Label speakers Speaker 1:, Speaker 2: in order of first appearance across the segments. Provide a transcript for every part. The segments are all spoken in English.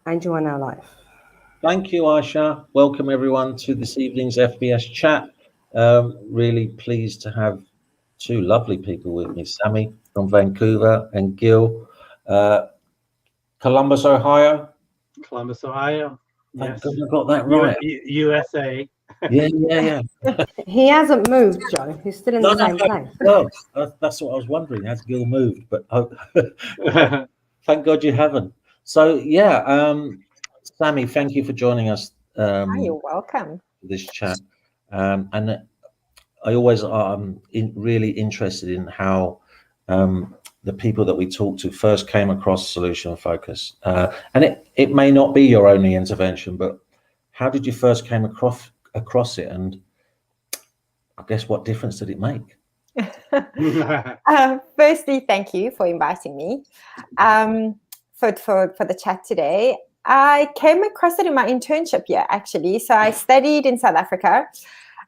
Speaker 1: and you are now live.
Speaker 2: Thank you, Aisha. Welcome everyone to this evening's FBS Chat. Really pleased to have two lovely people with me, Sammy from Vancouver and Gil, Columbus, Ohio.
Speaker 3: Columbus, Ohio.
Speaker 2: Thank
Speaker 3: Yes.
Speaker 2: God I got that right.
Speaker 3: USA.
Speaker 2: Yeah.
Speaker 1: He hasn't moved, Joe. He's still in the same place.
Speaker 2: Well, that's what I was wondering. Has Gil moved? But thank God you haven't. So, Sammy, thank you for joining us.
Speaker 4: You're welcome.
Speaker 2: This chat. And I always really interested in how the people that we talk to first came across solution focus. And it may not be your only intervention, but how did you first came across it? And I guess what difference did it make?
Speaker 4: Firstly, thank you for inviting me for the chat today. I came across it in my internship year, actually. So I studied in South Africa.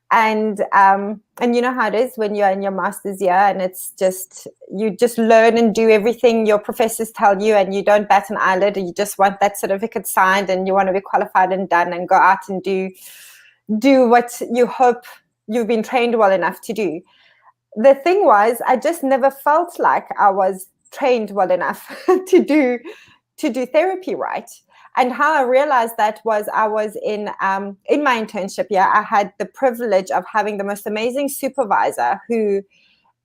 Speaker 4: And you know how it is when you're in your master's year and it's just, you just learn and do everything your professors tell you and you don't bat an eyelid, and you just want that certificate signed and you want to be qualified and done and go out and do what you hope you've been trained well enough to do. The thing was, I just never felt like I was trained well enough to do therapy right. And how I realized that was I was in my internship. Yeah, I had the privilege of having the most amazing supervisor who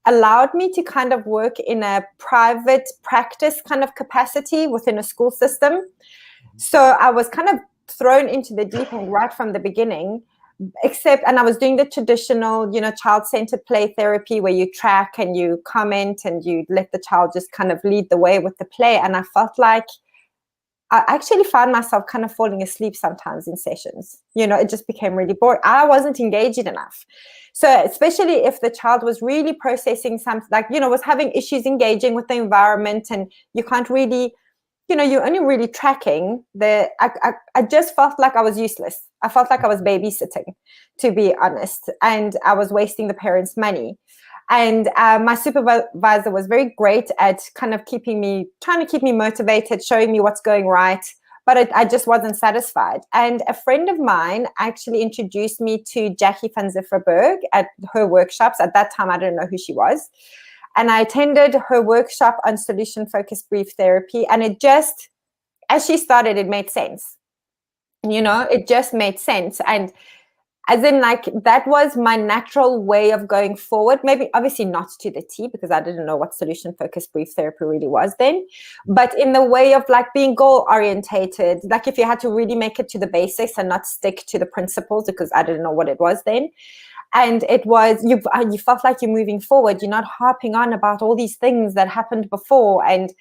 Speaker 4: allowed me to kind of work in a private practice kind of capacity within a school system. So I was kind of thrown into the deep end right from the beginning. And I was doing the traditional, child-centered play therapy where you track and you comment and you let the child just kind of lead the way with the play. And I felt like I actually found myself kind of falling asleep sometimes in sessions. It just became really boring. I wasn't engaged enough. So especially if the child was really processing something, was having issues engaging with the environment, and you can't really, you're only really tracking I just felt like I was useless. I felt like I was babysitting, to be honest, and I was wasting the parents' money. And my supervisor was very great at kind of trying to keep me motivated, showing me what's going right. But I just wasn't satisfied. And a friend of mine actually introduced me to Jackie van Zifferberg at her workshops. At that time, I didn't know who she was. And I attended her workshop on solution-focused brief therapy. And it just, as she started, it made sense. It just made sense. And as in, that was my natural way of going forward. Maybe, obviously not to the T, because I didn't know what solution-focused brief therapy really was then. But in the way of being goal-orientated, if you had to really make it to the basics and not stick to the principles, because I didn't know what it was then. And it was, you felt like you're moving forward. You're not harping on about all these things that happened before. And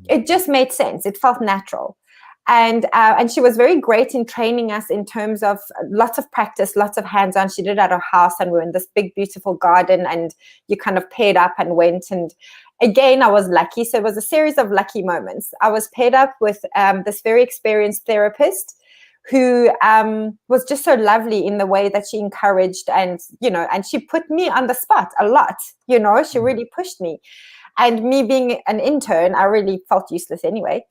Speaker 4: it just made sense. It felt natural. And she was very great in training us in terms of lots of practice, lots of hands-on. She did it at her house, and we were in this big, beautiful garden, and you kind of paired up and went. And again, I was lucky. So it was a series of lucky moments. I was paired up with this very experienced therapist who was just so lovely in the way that she encouraged and she put me on the spot a lot. She really pushed me. And me being an intern, I really felt useless anyway.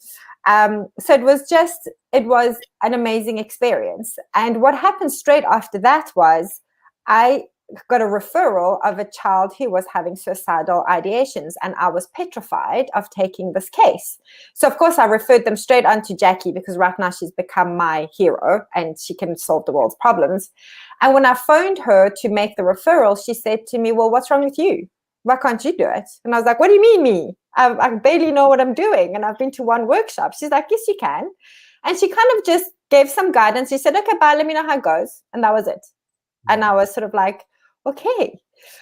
Speaker 4: So it was an amazing experience. And what happened straight after that was I got a referral of a child who was having suicidal ideations, and I was petrified of taking this case. So of course I referred them straight on to Jackie, because right now she's become my hero and she can solve the world's problems. And when I phoned her to make the referral, she said to me, "Well, what's wrong with you? Why can't you do it?" And I was like, "What do you mean me? I barely know what I'm doing. And I've been to one workshop." She's like, "Yes, you can." And she kind of just gave some guidance. She said, "Okay, bye, let me know how it goes." And that was it. And I was sort of like, okay.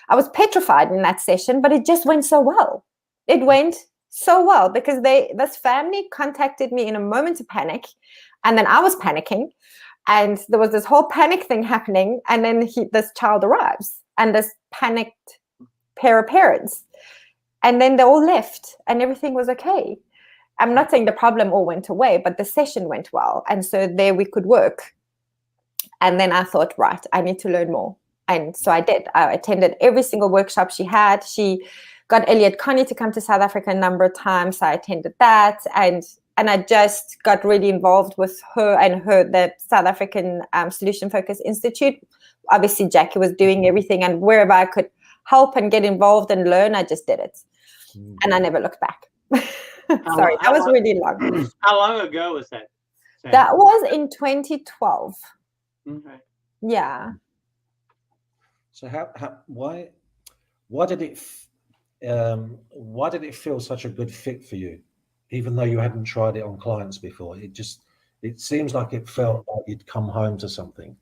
Speaker 4: I was petrified in that session, but it just went so well. It went so well because this family contacted me in a moment of panic. And then I was panicking. And there was this whole panic thing happening. And then this child arrives, and this panicked pair of parents. And then they all left and everything was okay. I'm not saying the problem all went away, but the session went well. And so there we could work. And then I thought, right, I need to learn more. And so I did. I attended every single workshop she had. She got Elliot Connie to come to South Africa a number of times. So I attended that. And and I just got really involved with her and the South African Solution Focus Institute. Obviously, Jackie was doing everything, and wherever I could help and get involved and learn, I just did it. And I never looked back. Sorry, that was really long.
Speaker 3: How long ago was that?
Speaker 4: That was in 2012.
Speaker 3: Okay.
Speaker 4: Yeah.
Speaker 2: So why did it feel such a good fit for you, even though you hadn't tried it on clients before? It seems like it felt like you'd come home to something.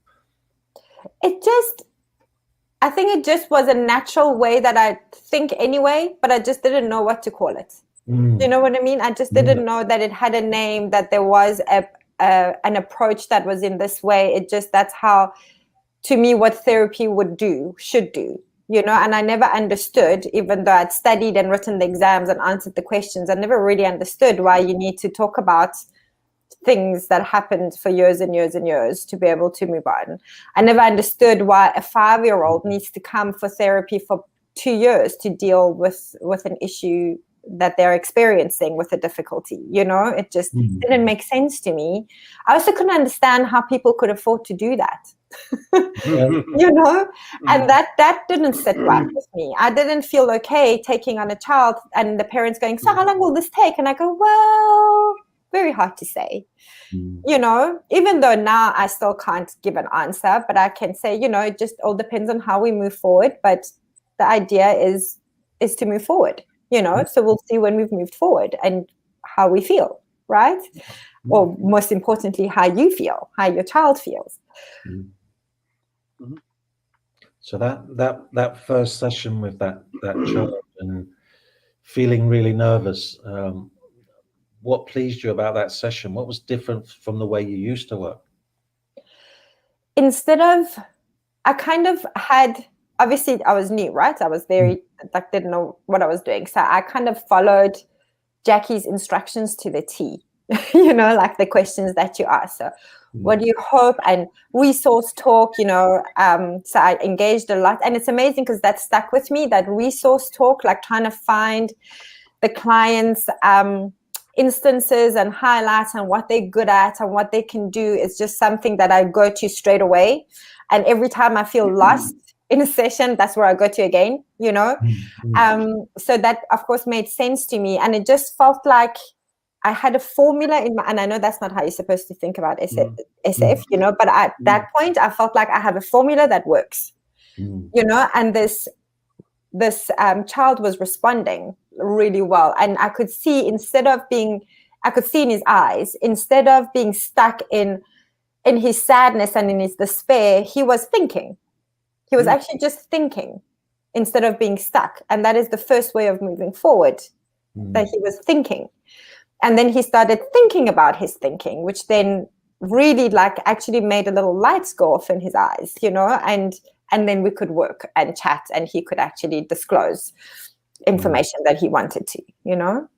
Speaker 4: I think it just was a natural way that I think anyway, but I just didn't know what to call it. You know what I mean? I just didn't know that it had a name, that there was an approach that was in this way. That's how, to me, what therapy should do, you know. And I never understood, even though I'd studied and written the exams and answered the questions, I never really understood why you need to talk about things that happened for years and years and years to be able to move on. I never understood why a 5-year-old needs to come for therapy for 2 years to deal with an issue that they're experiencing with a difficulty. You know, it just didn't make sense to me. I also couldn't understand how people could afford to do that. You know, and that didn't sit right with me. I didn't feel okay taking on a child and the parents going, so how long will this take? And I go, well, very hard to say. You know, even though now I still can't give an answer, but I can say, you know, it just all depends on how we move forward. But the idea is to move forward, you know. So we'll see when we've moved forward and how we feel, right? Or most importantly, how you feel, how your child feels.
Speaker 2: So that first session with that child and feeling really nervous, what pleased you about that session? What was different from the way you used to work?
Speaker 4: I kind of had, obviously I was new, right? I was very, didn't know what I was doing. So I kind of followed Jackie's instructions to the T, you know, like the questions that you ask. So what do you hope? And resource talk, you know, so I engaged a lot. And it's amazing because that stuck with me, that resource talk, like trying to find the clients' instances and highlights and what they're good at and what they can do is just something that I go to straight away. And every time I feel lost in a session, that's where I go to again, you know. So that, of course, made sense to me. And it just felt like I had a formula and I know that's not how you're supposed to think about SF, you know, but at that point, I felt like I have a formula that works, you know, and this child was responding really well. And I could see, I could see in his eyes, instead of being stuck in his sadness and in his despair, he was thinking. He was actually just thinking instead of being stuck. And that is the first way of moving forward, that he was thinking. And then he started thinking about his thinking, which then really actually made a little lights go off in his eyes, you know, and then we could work and chat and he could actually disclose information that he wanted to, you know.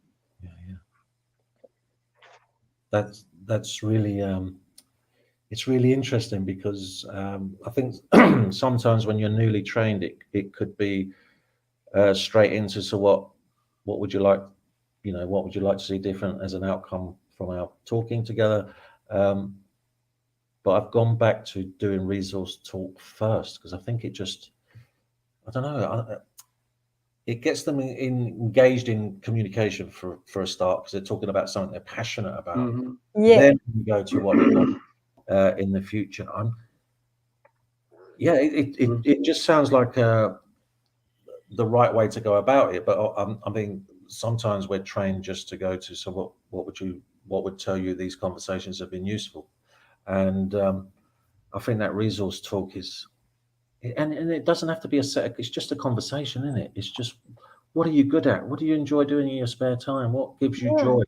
Speaker 2: That's really it's really interesting because I think sometimes when you're newly trained, it could be straight into, so what would you like, you know, what would you like to see different as an outcome from our talking together? But I've gone back to doing resource talk first because I think it just, I don't know, it gets them engaged in communication for a start because they're talking about something they're passionate about. Then we go to what they want in the future. It just sounds like the right way to go about it. But I mean, sometimes we're trained just to go to, so what would tell you these conversations have been useful? And I think that resource talk is, and it doesn't have to be a set. It's just a conversation, isn't it? It's just, what are you good at? What do you enjoy doing in your spare time? What gives you joy?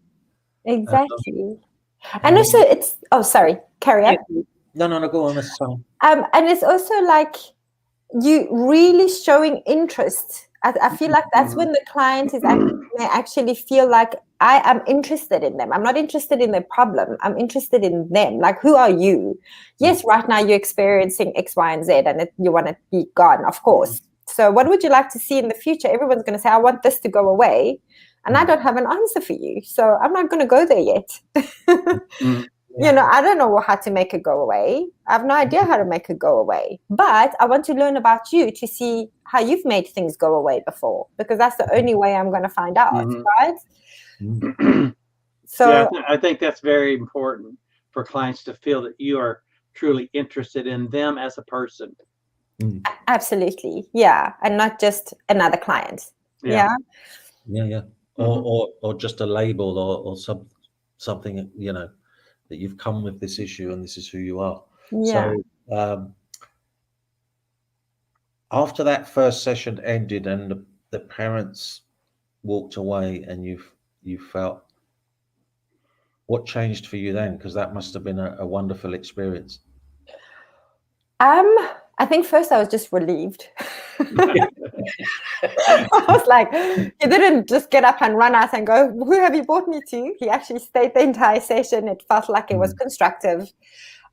Speaker 4: Exactly. And also, it's sorry, carry on.
Speaker 2: No, go on. That's fine.
Speaker 4: And it's also like you really showing interest. I feel like that's when the client is actually feel like I am interested in them. I'm not interested in their problem. I'm interested in them. Like, who are you? Yes, right now you're experiencing X, Y, and Z, and you want to be gone, of course. So what would you like to see in the future? Everyone's going to say, I want this to go away. and I don't have an answer for you. So I'm not going to go there yet.
Speaker 3: Mm.
Speaker 4: You know, I don't know how to make it go away. I have no idea how to make it go away. But I want to learn about you to see how you've made things go away before, because that's the only way I'm going to find out, right? So
Speaker 3: yeah, I think that's very important for clients to feel that you are truly interested in them as a person.
Speaker 4: absolutely, yeah, and not just another client. Yeah.
Speaker 2: Or just a label or something, you know, that you've come with this issue and this is who you are.
Speaker 4: Yeah.
Speaker 2: So after that first session ended and the parents walked away and you felt, what changed for you then? Because that must have been a wonderful experience.
Speaker 4: I think first I was just relieved. I was like, he didn't just get up and run out and go, who have you brought me to? He actually stayed the entire session. It felt like it was constructive.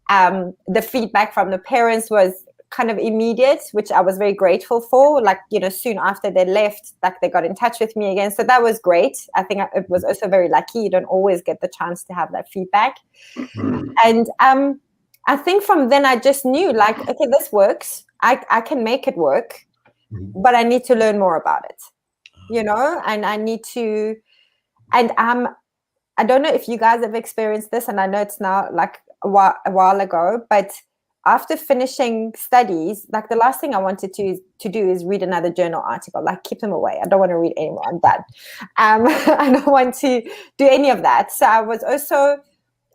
Speaker 4: The feedback from the parents was kind of immediate, which I was very grateful for. Like, you know, soon after they left, like they got in touch with me again. So that was great. I think it was also very lucky. You don't always get the chance to have that feedback. And I think from then I just knew, like, okay, this works. I can make it work, but I need to learn more about it, you know, and I need to, and I don't know if you guys have experienced this, and I know it's now like a while ago, but after finishing studies, like the last thing I wanted to do is read another journal article, like keep them away. I don't want to read anymore. I'm done. I don't want to do any of that. So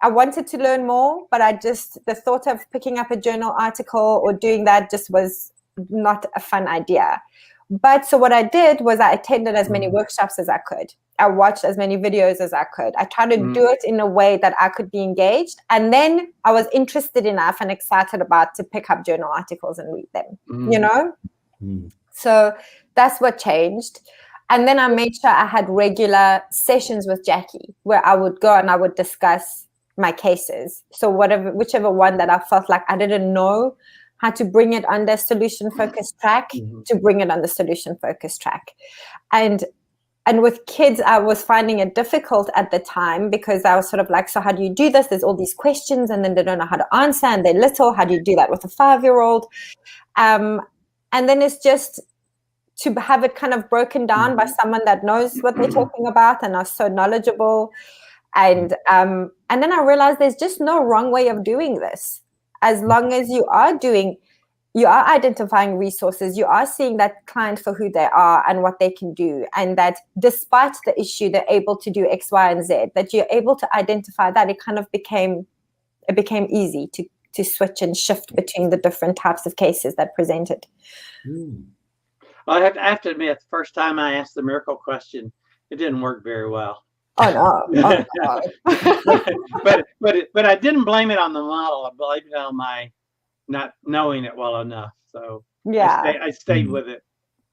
Speaker 4: I wanted to learn more, but the thought of picking up a journal article or doing that just was not a fun idea. But so what I did was I attended as many workshops as I could. I watched as many videos as I could. I tried to do it in a way that I could be engaged. And then I was interested enough and excited about to pick up journal articles and read them, you know? So that's what changed. And then I made sure I had regular sessions with Jackie where I would go and I would discuss my cases. So whichever one that I felt like I didn't know how to bring it under solution focused track, to bring it on the solution focused track. And with kids, I was finding it difficult at the time because I was sort of like, so how do you do this? There's all these questions and then they don't know how to answer and they're little. How do you do that with a 5-year-old? And then it's just to have it kind of broken down by someone that knows what they're talking about and are so knowledgeable. And then I realized there's just no wrong way of doing this. As long as you are identifying resources, you are seeing that client for who they are and what they can do. And that despite the issue, they're able to do X, Y, and Z, that you're able to identify that, it kind of became easy to switch and shift between the different types of cases that presented.
Speaker 3: Well, I have to admit, the first time I asked the miracle question, it didn't work very well.
Speaker 4: Oh no!
Speaker 3: But I didn't blame it on the model. I blamed it on my not knowing it well enough. So
Speaker 4: yeah,
Speaker 3: I stayed with it.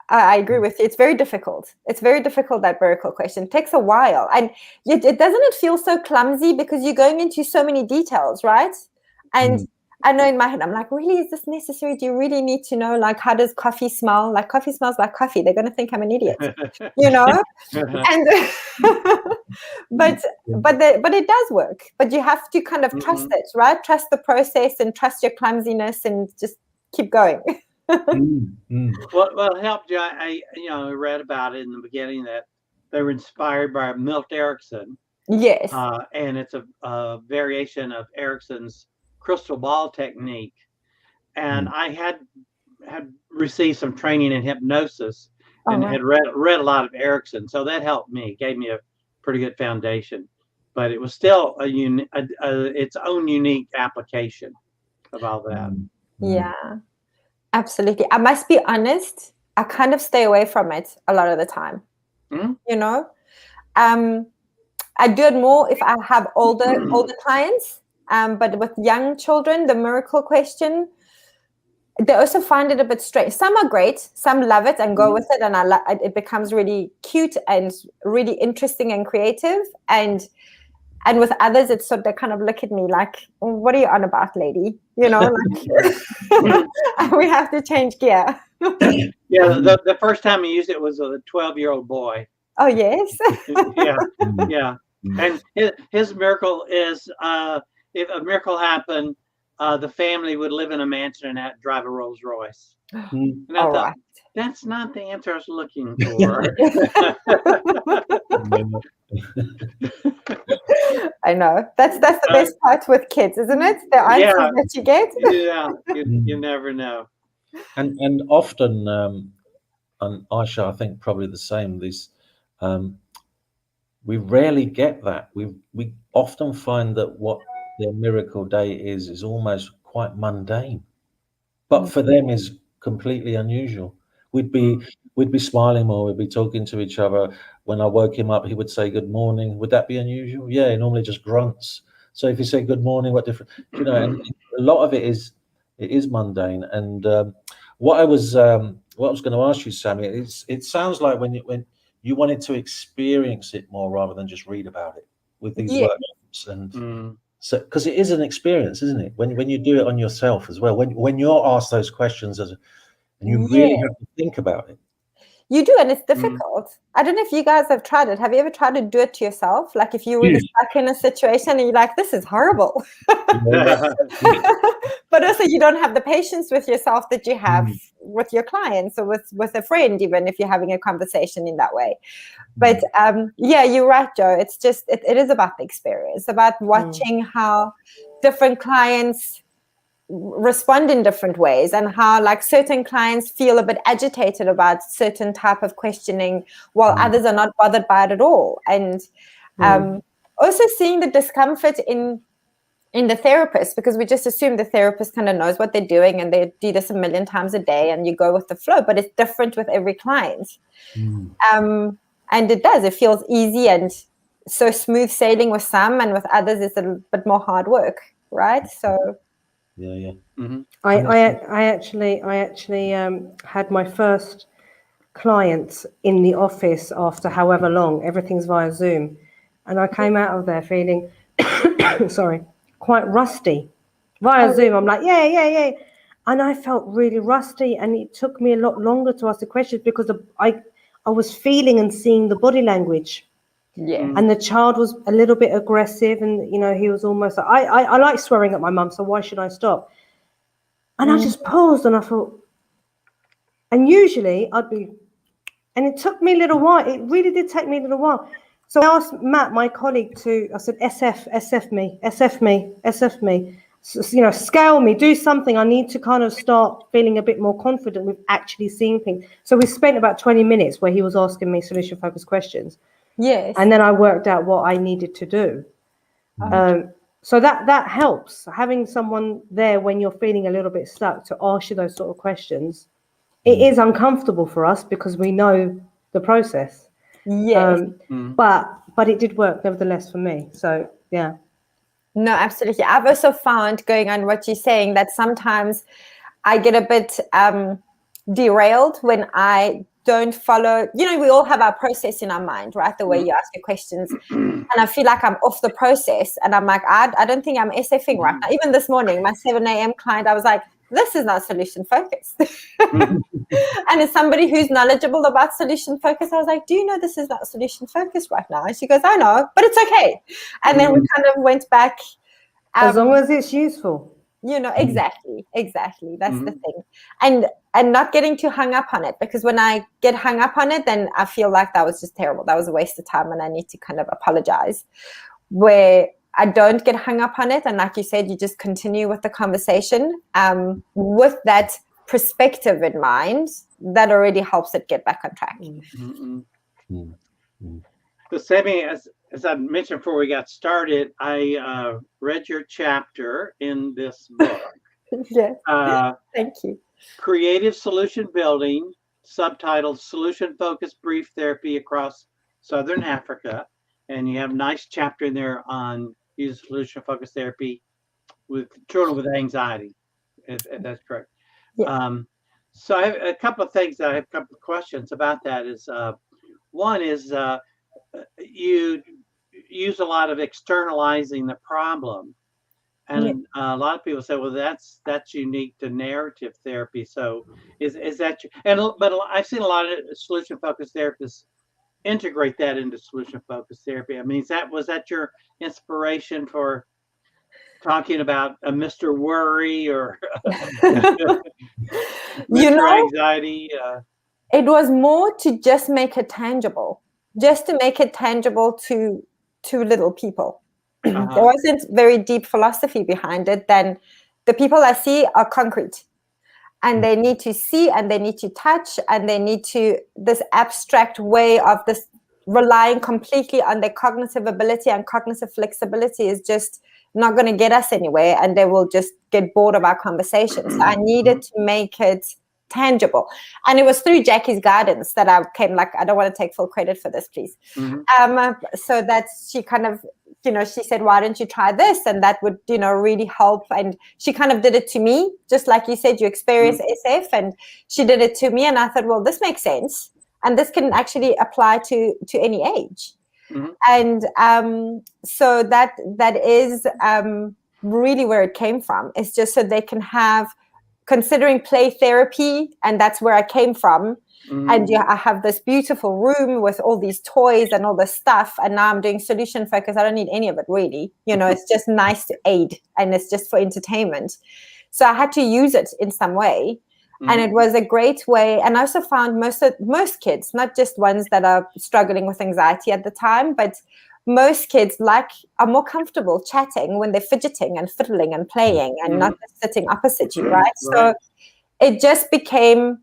Speaker 4: I agree with you. It's very difficult. It's very difficult, that miracle question. It takes a while, and doesn't it feel so clumsy because you're going into so many details, right? And I know in my head, I'm like, really, is this necessary? Do you really need to know, like, how does coffee smell? Like, coffee smells like coffee. They're going to think I'm an idiot, you know? And but it does work. But you have to kind of trust it, right? Trust the process and trust your clumsiness and just keep going.
Speaker 3: Well, it helped you. I read about it in the beginning that they were inspired by Milt Erickson.
Speaker 4: Yes.
Speaker 3: And it's a variation of Erickson's crystal ball technique. And I had received some training in hypnosis and had read a lot of Erickson. So that helped me, gave me a pretty good foundation. But it was still its own unique application of all that.
Speaker 4: Yeah, absolutely. I must be honest, I kind of stay away from it a lot of the time. You know, I do it more if I have older clients. But with young children, the miracle question, they also find it a bit strange. Some are great, some love it and go with it, and it becomes really cute and really interesting and creative. And with others, it's sort of, they kind of look at me like, "What are you on about, lady?" You know, like, we have to change gear.
Speaker 3: Yeah, the first time I used it was with a 12-year-old boy.
Speaker 4: Oh, yes.
Speaker 3: Yeah. And his miracle is if a miracle happened, the family would live in a mansion and drive a Rolls Royce. And I
Speaker 4: All
Speaker 3: thought,
Speaker 4: right.
Speaker 3: that's not the answer I was looking for.
Speaker 4: I know. That's the best part with kids, isn't it? The answers that you get.
Speaker 3: You never know.
Speaker 2: And often, and Aisha, I think probably the same. We rarely get that. We often find that what their miracle day is almost quite mundane, but for them is completely unusual. We'd be smiling more. We'd be talking to each other. When I woke him up, he would say good morning. Would that be unusual? Yeah, he normally just grunts. So if you say good morning, what different? And a lot of it is mundane. And what I was going to ask you, Sammy, it sounds like when you wanted to experience it more rather than just read about it with these workshops, and so because it is an experience, isn't it? When you do it on yourself as well, when you're asked those questions and you really have to think about it.
Speaker 4: You do, and it's difficult. I don't know if you guys have tried it. Have you ever tried to do it to yourself? Like if you're really stuck in a situation and you're like, this is horrible. But also you don't have the patience with yourself that you have with your clients or with a friend, even if you're having a conversation in that way. But you're right, Joe. It's just, it is about the experience, about watching how different clients respond in different ways, and how like certain clients feel a bit agitated about certain type of questioning while others are not bothered by it at all. And also seeing the discomfort in the therapist, because we just assume the therapist kind of knows what they're doing and they do this a million times a day and you go with the flow, but it's different with every client. And it feels easy and so smooth sailing with some, and with others it's a bit more hard work, right? So
Speaker 1: I actually had my first client in the office after however long. Everything's via Zoom, and I came out of there feeling quite rusty via Zoom. I'm like yeah, and I felt really rusty, and it took me a lot longer to ask the questions because I was feeling and seeing the body language. And the child was a little bit aggressive, and he was almost like, I like swearing at my mum, so why should I stop? And I just paused and I thought, and usually and it took me a little while. It really did take me a little while. So I asked Matt, my colleague, I said, SF me, so, scale me, do something. I need to kind of start feeling a bit more confident with actually seeing things. So we spent about 20 minutes where he was asking me solution-focused questions.
Speaker 4: Yes.
Speaker 1: And then I worked out what I needed to do. So that helps, having someone there when you're feeling a little bit stuck to ask you those sort of questions. It is uncomfortable for us because we know the process.
Speaker 4: Yes.
Speaker 1: But it did work nevertheless for me. So yeah.
Speaker 4: No, absolutely. I've also found, going on what you're saying, that sometimes I get a bit derailed when I don't follow, we all have our process in our mind, right? The way you ask your questions. And I feel like I'm off the process. And I'm like, I don't think I'm SFing right now. Even this morning, my 7 a.m. client, I was like, this is not solution focused. And as somebody who's knowledgeable about solution focus, I was like, do you know this is not solution focused right now? And she goes, I know, but it's okay. And then we kind of went back.
Speaker 1: As long as it's useful.
Speaker 4: Exactly. That's the thing. And not getting too hung up on it, because when I get hung up on it, then I feel like that was just terrible. That was a waste of time and I need to kind of apologize. Where I don't get hung up on it, and like you said, you just continue with the conversation with that perspective in mind, that already helps it get back on track.
Speaker 3: So Sammy, as I mentioned before we got started, I read your chapter in this book.
Speaker 4: Yes. Thank you.
Speaker 3: Creative Solution Building, subtitled Solution Focused Brief Therapy Across Southern Africa. And you have a nice chapter in there on using solution focused therapy with children with anxiety. If that's correct.
Speaker 4: Yeah.
Speaker 3: So I have a couple of things that I have a couple of questions about that. Is one is you use a lot of externalizing the problem. And a lot of people say, well, that's unique to narrative therapy. So is that but I've seen a lot of solution focused therapists integrate that into solution focused therapy? I mean, was that your inspiration for talking about a Mr. Worry or Mr. Anxiety?
Speaker 4: It was more to just make it tangible, to little people. There wasn't very deep philosophy behind it. Then the people I see are concrete, and they need to see, and they need to touch, and they need to, this abstract way of this relying completely on their cognitive ability and cognitive flexibility is just not going to get us anywhere, and they will just get bored of our conversations. So I needed to make it tangible, and it was through Jackie's guidance that I came, like, I don't want to take full credit for this, please. So that she kind of, she said, why don't you try this, and that would, really help. And she kind of did it to me, just like you said, you experience SF, and she did it to me, and I thought, well, this makes sense, and this can actually apply to any age. And so that is really where it came from. It's just so they can have, considering play therapy, and that's where I came from. And I have this beautiful room with all these toys and all this stuff, and now I'm doing solution focus. I don't need any of it, really. It's just nice to aid, and it's just for entertainment. So I had to use it in some way. And it was a great way. And I also found most kids, not just ones that are struggling with anxiety at the time, but most kids are more comfortable chatting when they're fidgeting and fiddling and playing and not just sitting opposite you, right? So it just became,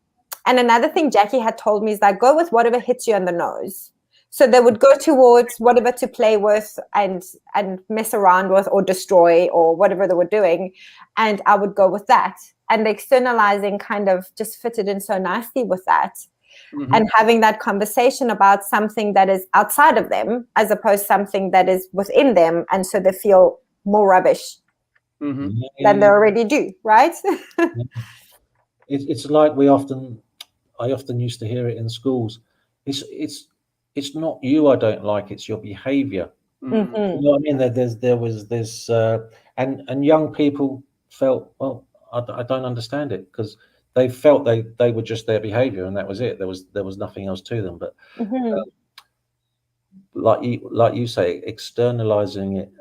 Speaker 4: and another thing Jackie had told me is that go with whatever hits you on the nose. So they would go towards whatever to play with and mess around with or destroy or whatever they were doing. And I would go with that. And the externalizing kind of just fitted in so nicely with that. And having that conversation about something that is outside of them as opposed to something that is within them. And so they feel more rubbish than they already do, right?
Speaker 2: It's like I often used to hear it in schools. It's not you I don't like, it's your behavior. You know what I mean? And young people felt, well, I don't understand it, because they felt they were just their behavior and that was it. There was nothing else to them. But like you say, externalizing it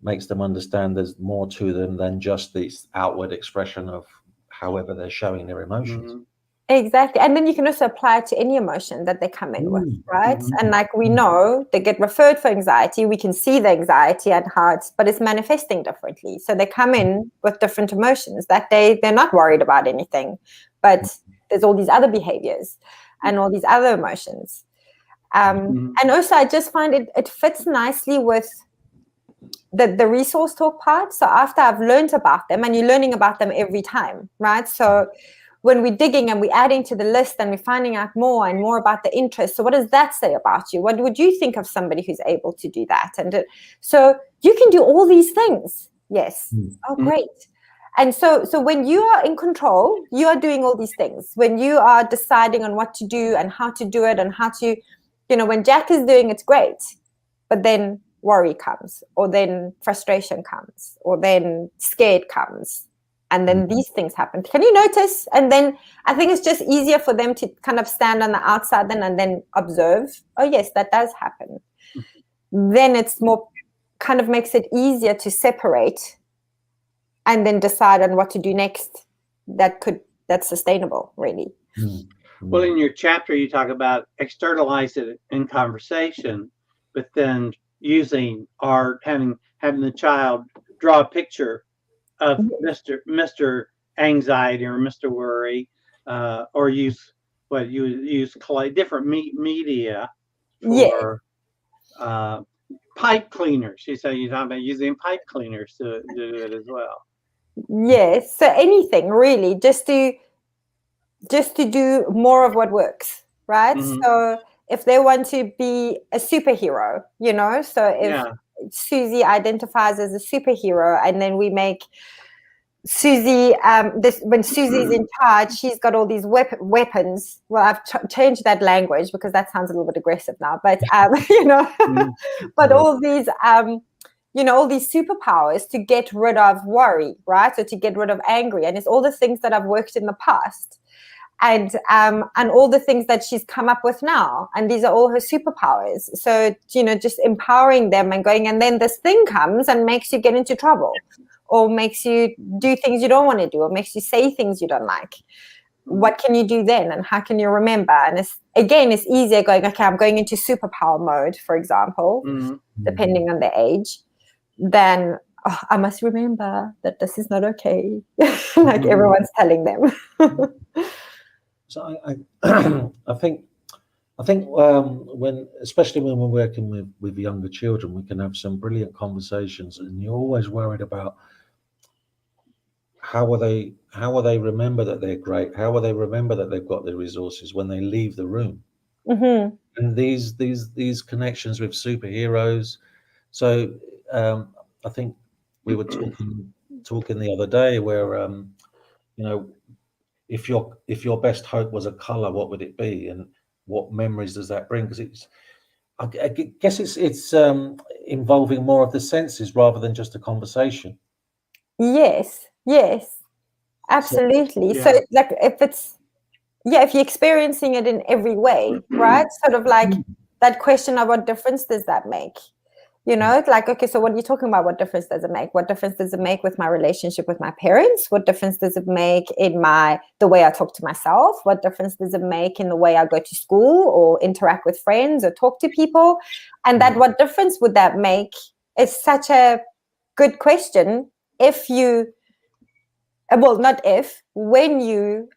Speaker 2: makes them understand there's more to them than just this outward expression of however they're showing their emotions.
Speaker 4: Exactly. And then you can also apply it to any emotion that they come in with, right? And like we know they get referred for anxiety, we can see the anxiety and how but it's manifesting differently. So they come in with different emotions. That day they're not worried about anything, but there's all these other behaviors and all these other emotions. And also I just find it fits nicely with the resource talk part. So after I've learned about them, and you're learning about them every time, right? So when we're digging and we're adding to the list and we're finding out more and more about the interest. So what does that say about you? What would you think of somebody who's able to do that? And so you can do all these things. Yes. Oh, great. And so when you are in control, you are doing all these things. When you are deciding on what to do and how to do it and how to, when Jack is doing it's great, but then worry comes, or then frustration comes, or then scared comes. And then these things happen. Can you notice? And then I think it's just easier for them to kind of stand on the outside then and then observe. Oh, yes, that does happen. Then it's more kind of makes it easier to separate and then decide on what to do next. That's sustainable, really.
Speaker 3: Well, in your chapter, you talk about externalize it in conversation, but then using art, having the child draw a picture of Mr. Anxiety or Mr. Worry, or use different media for pipe cleaners. You say you're talking about using pipe cleaners to do it as well.
Speaker 4: Yes, so anything really, just to do more of what works, right? So if they want to be a superhero, so if Susie identifies as a superhero, and then we make Susie, when Susie's in charge, she's got all these weapons. Well, I've changed that language because that sounds a little bit aggressive now, but but all these all these superpowers to get rid of worry, right? So to get rid of anger, and it's all the things that I've worked in the past. and all the things that she's come up with now. And these are all her superpowers. So, just empowering them and going, and then this thing comes and makes you get into trouble, or makes you do things you don't want to do, or makes you say things you don't like. What can you do then, and how can you remember? And it's easier going, okay, I'm going into superpower mode, for example, depending on the age, than I must remember that this is not okay, like everyone's telling them.
Speaker 2: So I think when, especially when we're working with younger children, we can have some brilliant conversations, and you're always worried about how will they remember that they're great? How will they remember that they've got the resources when they leave the room?
Speaker 4: Mm-hmm.
Speaker 2: And these connections with superheroes. So I think we were talking the other day where if your best hope was a color, what would it be, and what memories does that bring? Because I guess it's involving more of the senses rather than just a conversation.
Speaker 4: Yes, absolutely. So like if you're experiencing it in every way, right? Sort of like that question of what difference does that make? It's like, okay, so what are you talking about? What difference does it make? What difference does it make with my relationship with my parents? What difference does it make in the way I talk to myself? What difference does it make in the way I go to school or interact with friends or talk to people? And that what difference would that make is such a good question when you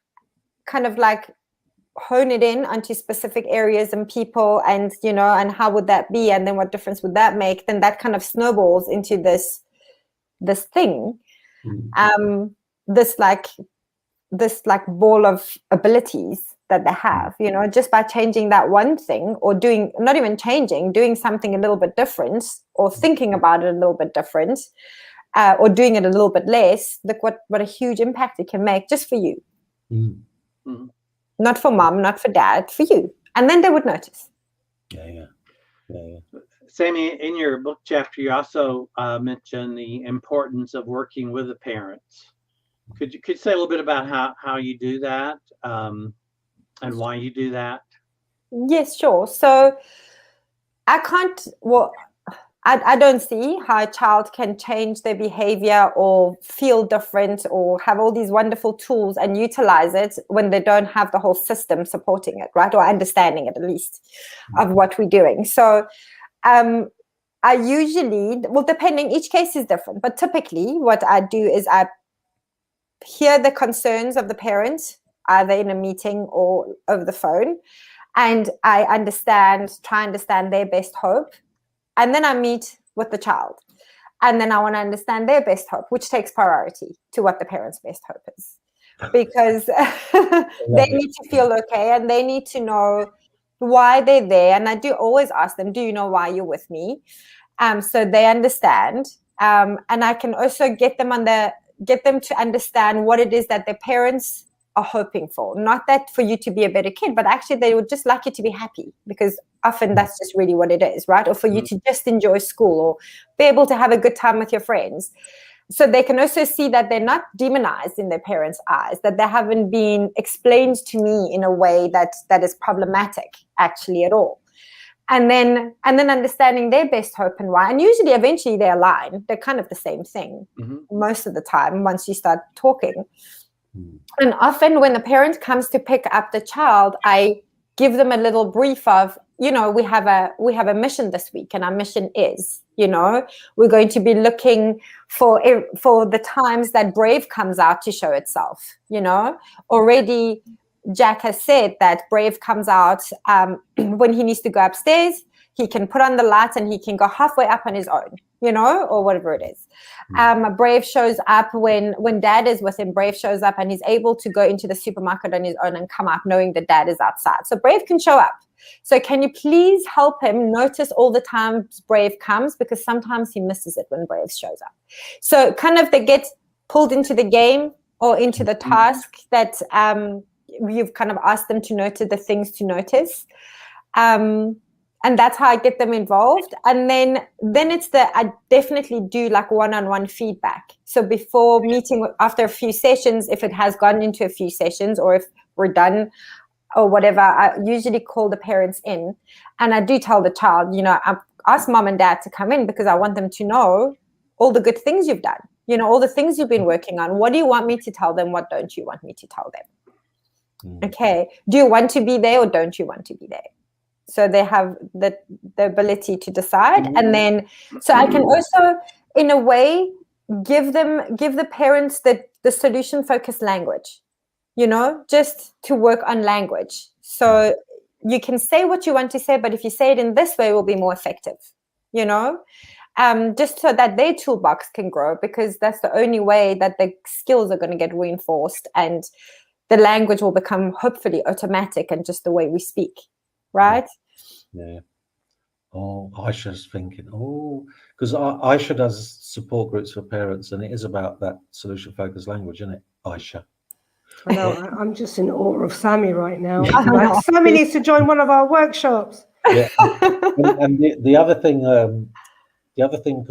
Speaker 4: kind of like hone it in onto specific areas and people, and and how would that be, and then what difference would that make, then that kind of snowballs into this thing, this ball of abilities that they have, just by changing that one thing, or doing something a little bit different, or thinking about it a little bit different, or doing it a little bit less. Look what a huge impact it can make just for you. Not for mom, not for dad, for you. And then they would notice. Yeah.
Speaker 3: Sammy, in your book chapter, you also mentioned the importance of working with the parents. Could you say a little bit about how you do that, and why you do that?
Speaker 4: Yes, sure. So I don't see how a child can change their behavior or feel different or have all these wonderful tools and utilize it when they don't have the whole system supporting it, right? Or understanding it, at least, of what we're doing. So I usually, depending, each case is different, but typically what I do is I hear the concerns of the parent, either in a meeting or over the phone, and I try and understand their best hope. And then I meet with the child, and then I want to understand their best hope, which takes priority to what the parent's best hope is, because they need to feel okay, and they need to know why they're there. And I do always ask them, do you know why you're with me? So they understand, and I can also get them to understand what it is that their parents are hoping for. Not that for you to be a better kid, but actually they would just like you to be happy, because often that's just really what it is, right? Or for you to just enjoy school, or be able to have a good time with your friends. So they can also see that they're not demonized in their parents' eyes, that they haven't been explained to me in a way that is problematic actually at all. And then understanding their best hope and why. And usually eventually they align. They're kind of the same thing most of the time once you start talking. And often when the parent comes to pick up the child, I give them a little brief of, we have a mission this week, and our mission is, we're going to be looking for the times that Brave comes out to show itself. Already Jack has said that Brave comes out when he needs to go upstairs. He can put on the lights and he can go halfway up on his own, or whatever it is. Brave shows up when dad is with him. Brave shows up and he's able to go into the supermarket on his own and come out knowing that dad is outside. So Brave can show up. So can you please help him notice all the times Brave comes, because sometimes he misses it when Brave shows up. So kind of they get pulled into the game or into the task that you've kind of asked them to notice, the things to notice. And that's how I get them involved. And then I definitely do like one-on-one feedback. So before meeting, after a few sessions, if it has gone into a few sessions, or if we're done or whatever, I usually call the parents in, and I do tell the child, I ask mom and dad to come in because I want them to know all the good things you've done, all the things you've been working on. What do you want me to tell them? What don't you want me to tell them? Okay. Do you want to be there or don't you want to be there? So they have the ability to decide. And then, so I can also, in a way, give the parents the solution focused language, just to work on language. So you can say what you want to say, but if you say it in this way, it will be more effective, just so that their toolbox can grow, because that's the only way that the skills are going to get reinforced and the language will become hopefully automatic and just the way we speak, right?
Speaker 2: Yeah. Oh, Aisha's thinking, because Aisha does support groups for parents, and it is about that solution-focused language, isn't it, Aisha?
Speaker 1: I know, I'm just in awe of Sammy right now. Like, Sammy needs to join one of our workshops.
Speaker 2: Yeah. And the other thing,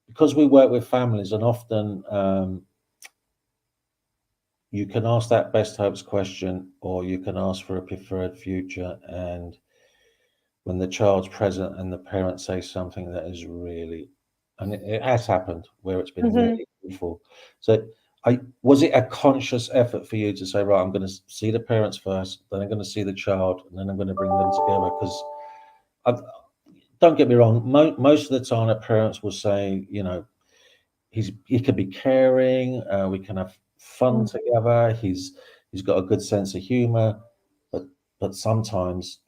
Speaker 2: because we work with families, and often you can ask that best hopes question, or you can ask for a preferred future. And when the child's present and the parents say something that is really, and it has happened where it's been really beautiful. So was it a conscious effort for you to say, right, I'm going to see the parents first, then I'm going to see the child, and then I'm going to bring them together? Because don't get me wrong, most of the time the parents will say, he can be caring, we can have fun together, he's got a good sense of humor, but sometimes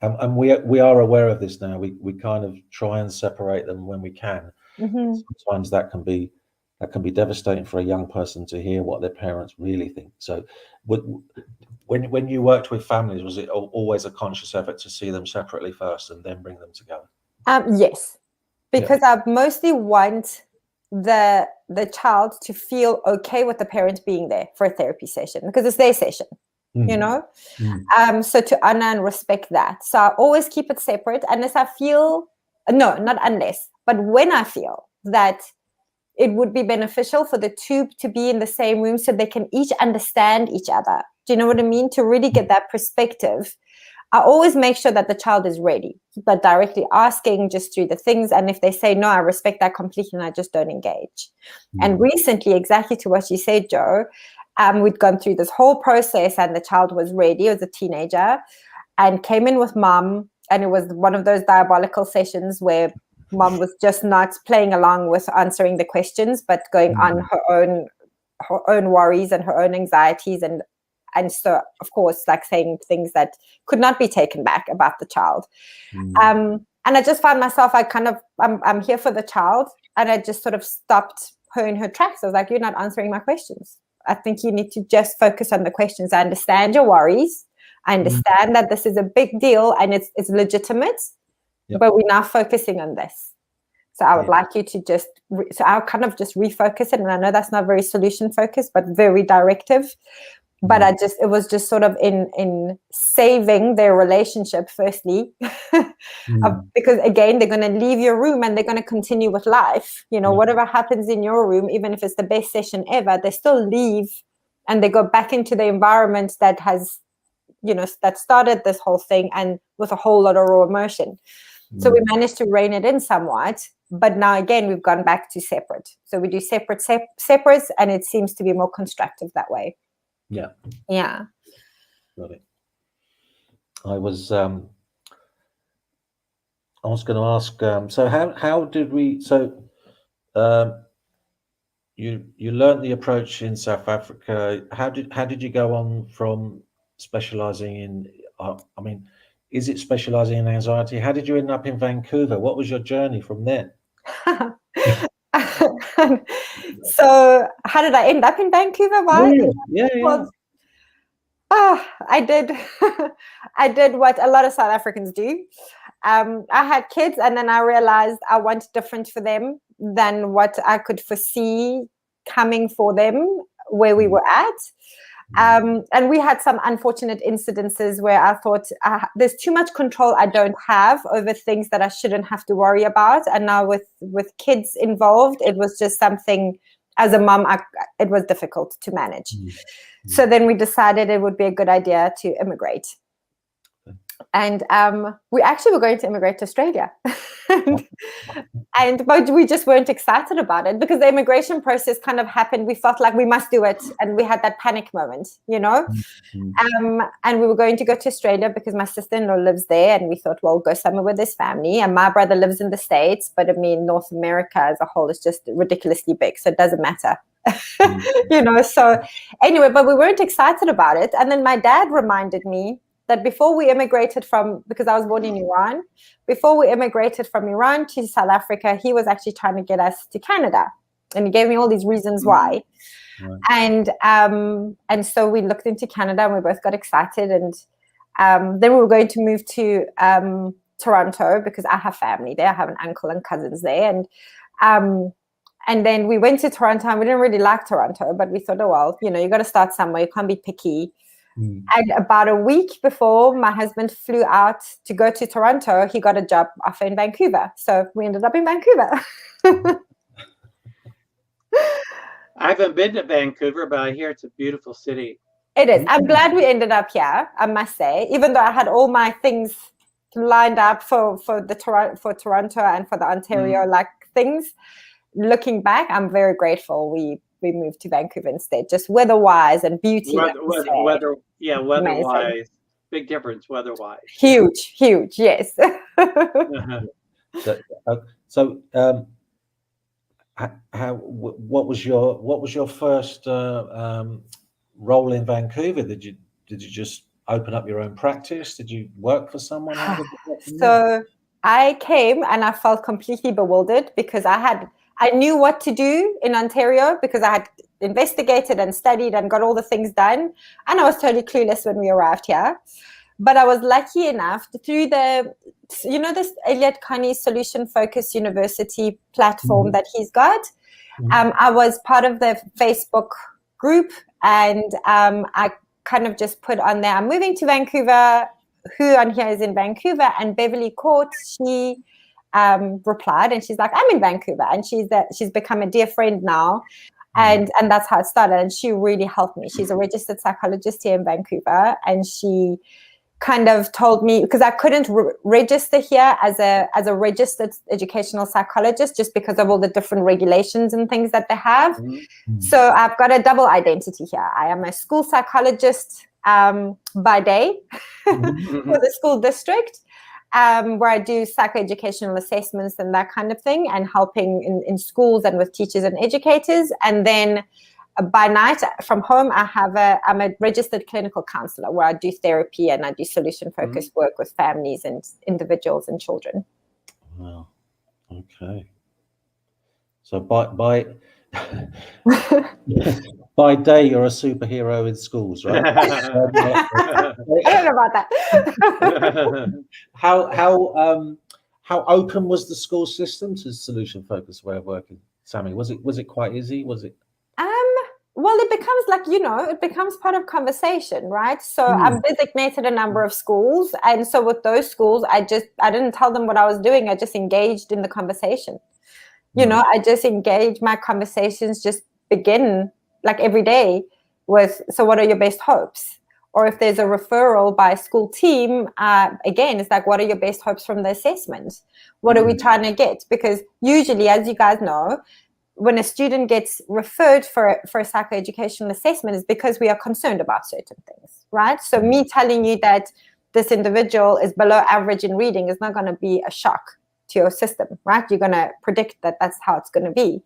Speaker 2: and we are aware of this now, we kind of try and separate them when we can. Sometimes that can be devastating for a young person to hear what their parents really think. So when you worked with families, was it always a conscious effort to see them separately first and then bring them together?
Speaker 4: Yes, because I mostly want the child to feel okay with the parent being there for a therapy session, because it's their session, so to honor and respect that. So I always keep it separate unless I feel, no, not unless, but when I feel that it would be beneficial for the two to be in the same room so they can each understand each other. Do you know what I mean? To really get that perspective, I always make sure that the child is ready, but directly asking just through the things. And if they say, no, I respect that completely and I just don't engage. And recently, exactly to what you said, Joe, we'd gone through this whole process and the child was ready. It was a teenager and came in with mom. And it was one of those diabolical sessions where mom was just not playing along with answering the questions, but going on her own worries and her own anxieties. And so, of course, like saying things that could not be taken back about the child. And I just found myself, I'm here for the child. And I just sort of stopped her in her tracks. I was like, you're not answering my questions. I think you need to just focus on the questions. I understand your worries. I understand that this is a big deal and it's legitimate, but we're now focusing on this. So I would like you to just, so I'll kind of just refocus it. And I know that's not very solution focused, but very directive. But it was just sort of in saving their relationship firstly, because again, they're going to leave your room and they're going to continue with life. Whatever happens in your room, even if it's the best session ever, they still leave and they go back into the environment that has, that started this whole thing and with a whole lot of raw emotion. So we managed to rein it in somewhat, but now again, we've gone back to separate. So we do separates, and it seems to be more constructive that way.
Speaker 2: Yeah. Got it. I was going to ask. So how did we? So you learned the approach in South Africa. How did you go on from specialising in? Is it specialising in anxiety? How did you end up in Vancouver? What was your journey from there?
Speaker 4: So how did I end up in Vancouver? Right?
Speaker 2: Yeah.
Speaker 4: Well, I did what a lot of South Africans do. I had kids and then I realized I wanted different for them than what I could foresee coming for them where we were at. And we had some unfortunate incidences where I thought there's too much control I don't have over things that I shouldn't have to worry about. And now with kids involved, it was just something as a mom, it was difficult to manage.
Speaker 2: Mm-hmm.
Speaker 4: So then we decided it would be a good idea to immigrate. And we actually were going to immigrate to Australia. But we just weren't excited about it because the immigration process kind of happened. We felt like we must do it. And we had that panic moment,
Speaker 2: Mm-hmm.
Speaker 4: And we were going to go to Australia because my sister-in-law lives there. And we thought, well, go somewhere with this family. And my brother lives in the States. But I mean, North America as a whole is just ridiculously big. So it doesn't matter. So anyway, but we weren't excited about it. And then my dad reminded me that before we immigrated because I was born in Iran, before we immigrated from Iran to South Africa, he was actually trying to get us to Canada. And he gave me all these reasons why. Right. And so we looked into Canada and we both got excited. And then we were going to move to Toronto because I have family there. I have an uncle and cousins there. And then we went to Toronto and we didn't really like Toronto, but we thought, oh, well, you got to start somewhere. You can't be picky. And about a week before my husband flew out to go to Toronto, he got a job offer in Vancouver. So we ended up in Vancouver.
Speaker 3: I haven't been to Vancouver, but I hear it's a beautiful city.
Speaker 4: It is. I'm glad we ended up here, I must say, even though I had all my things lined up for Toronto and for the Ontario things. Looking back, I'm very grateful we moved to Vancouver instead, just weather-wise and beauty.
Speaker 3: Weather-wise. Big difference weather-wise.
Speaker 4: Huge, yes.
Speaker 2: What was your first role in Vancouver? Did you just open up your own practice? Did you work for someone?
Speaker 4: So I came and I felt completely bewildered because I knew what to do in Ontario because I had investigated and studied and got all the things done. And I was totally clueless when we arrived here. But I was lucky enough through this Elliot Connie's Solution Focus University platform that he's got. I was part of the Facebook group and I kind of just put on there, I'm moving to Vancouver. Who on here is in Vancouver? And Beverly Court, she replied and she's like, I'm in Vancouver, and she's become a dear friend now, and that's how it started. And she really helped me. She's a registered psychologist here in Vancouver, and she kind of told me, because I couldn't register here as a registered educational psychologist just because of all the different regulations and things that they have. So I've got a double identity here. I am a school psychologist by day for the school district, where I do psychoeducational assessments and that kind of thing, and helping in schools and with teachers and educators. And then by night from home, I'm a registered clinical counsellor where I do therapy and I do solution-focused work with families and individuals and children.
Speaker 2: Wow. Okay. So by by day, you're a superhero in schools, right?
Speaker 4: I don't know about that.
Speaker 2: How open was the school system to solution-focused way of working, Sammy? Was it quite easy? Was it?
Speaker 4: Well, it becomes it becomes part of conversation, right? So I've designated a number of schools, and so with those schools, I didn't tell them what I was doing. I just engaged in the conversation. I just engage. My conversations just begin like every day with, so what are your best hopes? Or if there's a referral by a school team, again, it's like, what are your best hopes from the assessment? What are we trying to get? Because usually, as you guys know, when a student gets referred for a psychoeducational assessment, is because we are concerned about certain things, right? So me telling you that this individual is below average in reading is not going to be a shock to your system, right? You're going to predict that that's how it's going to be.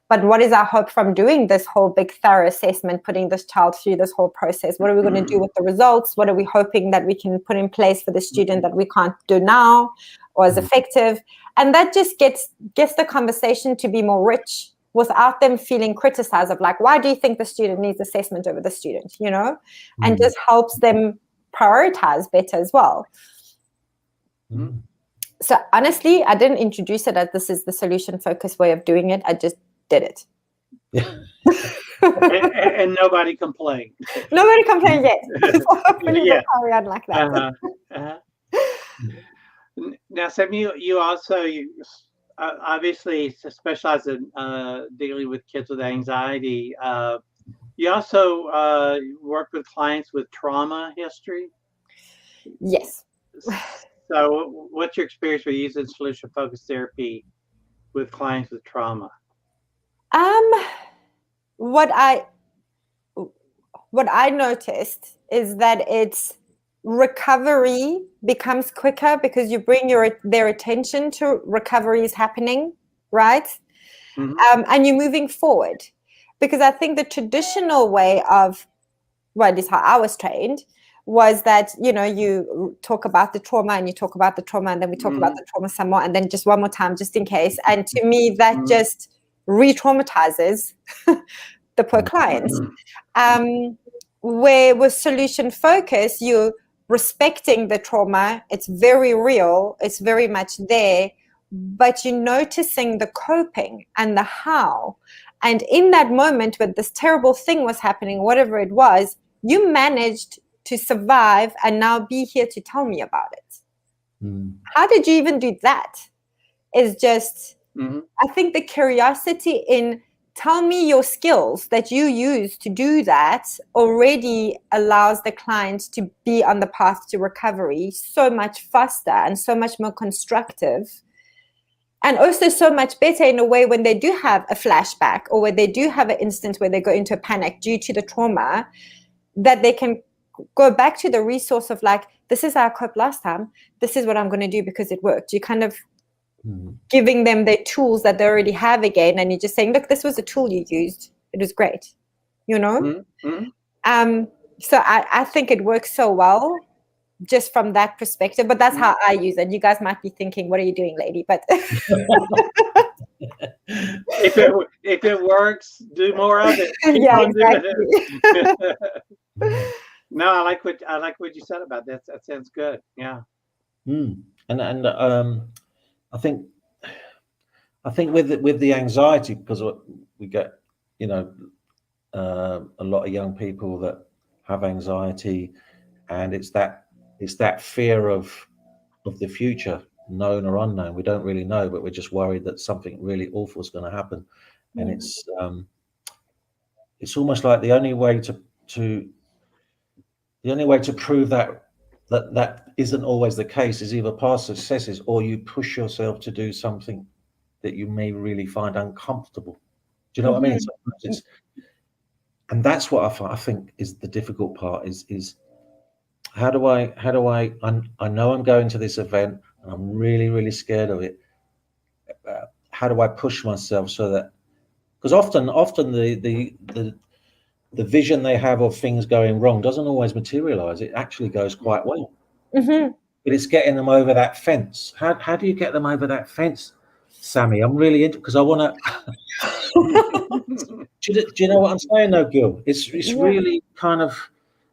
Speaker 4: But what is our hope from doing this whole big thorough assessment, putting this child through this whole process? What are we going to do with the results? What are we hoping that we can put in place for the student that we can't do now or as effective? And that just gets the conversation to be more rich without them feeling criticized of like, why do you think the student needs assessment over the student, and just helps them prioritize better as well. So honestly, I didn't introduce it as this is the solution-focused way of doing it. I just did it.
Speaker 3: and nobody complained.
Speaker 4: Nobody complained yet. Hopefully we'll carry on like that.
Speaker 3: Now, Sam, you also obviously specialize in dealing with kids with anxiety. You also work with clients with trauma history.
Speaker 4: Yes.
Speaker 3: So, what's your experience with using solution-focused therapy with clients with trauma?
Speaker 4: What I noticed is that it's recovery becomes quicker because you bring their attention to recovery is happening, right?
Speaker 3: Mm-hmm.
Speaker 4: And you're moving forward. Because I think the traditional way of, well, this is how I was trained, was that, you talk about the trauma and you talk about the trauma and then we talk about the trauma some more and then just one more time just in case. And to me, that just re-traumatizes the poor client. Where with solution focus, you're respecting the trauma. It's very real. It's very much there, but you're noticing the coping and the how. And in that moment when this terrible thing was happening, whatever it was, you managed to survive and now be here to tell me about it. How did you even do that? Is just, I think the curiosity in tell me your skills that you use to do that already allows the client to be on the path to recovery so much faster and so much more constructive. And also so much better in a way when they do have a flashback or when they do have an instance where they go into a panic due to the trauma, that they can go back to the resource of like, this is how I coped last time. This is what I'm going to do because it worked. You kind of giving them the tools that they already have again. And you're just saying, look, this was a tool you used. It was great, So I think it works so well just from that perspective, but that's how I use it. You guys might be thinking, what are you doing, lady? But
Speaker 3: if it works, do more of it.
Speaker 4: Yeah, exactly.
Speaker 3: No, I like what you said about that. That sounds good. Yeah.
Speaker 2: And I think with the anxiety, because we get a lot of young people that have anxiety, and it's that fear of the future, known or unknown. We don't really know, but we're just worried that something really awful is going to happen, and it's almost like the only way to prove that isn't always the case is either past successes or you push yourself to do something that you may really find uncomfortable. Do you know what I mean? Sometimes and that's what I think is the difficult part is how do I know I'm going to this event and I'm really, really scared of it. How do I push myself so that, because often the vision they have of things going wrong doesn't always materialize. It actually goes quite well. But it's getting them over that fence. How do you get them over that fence, Sammy? I'm really into, because I want to. do you know what I'm saying, though, Gil? It's really kind of,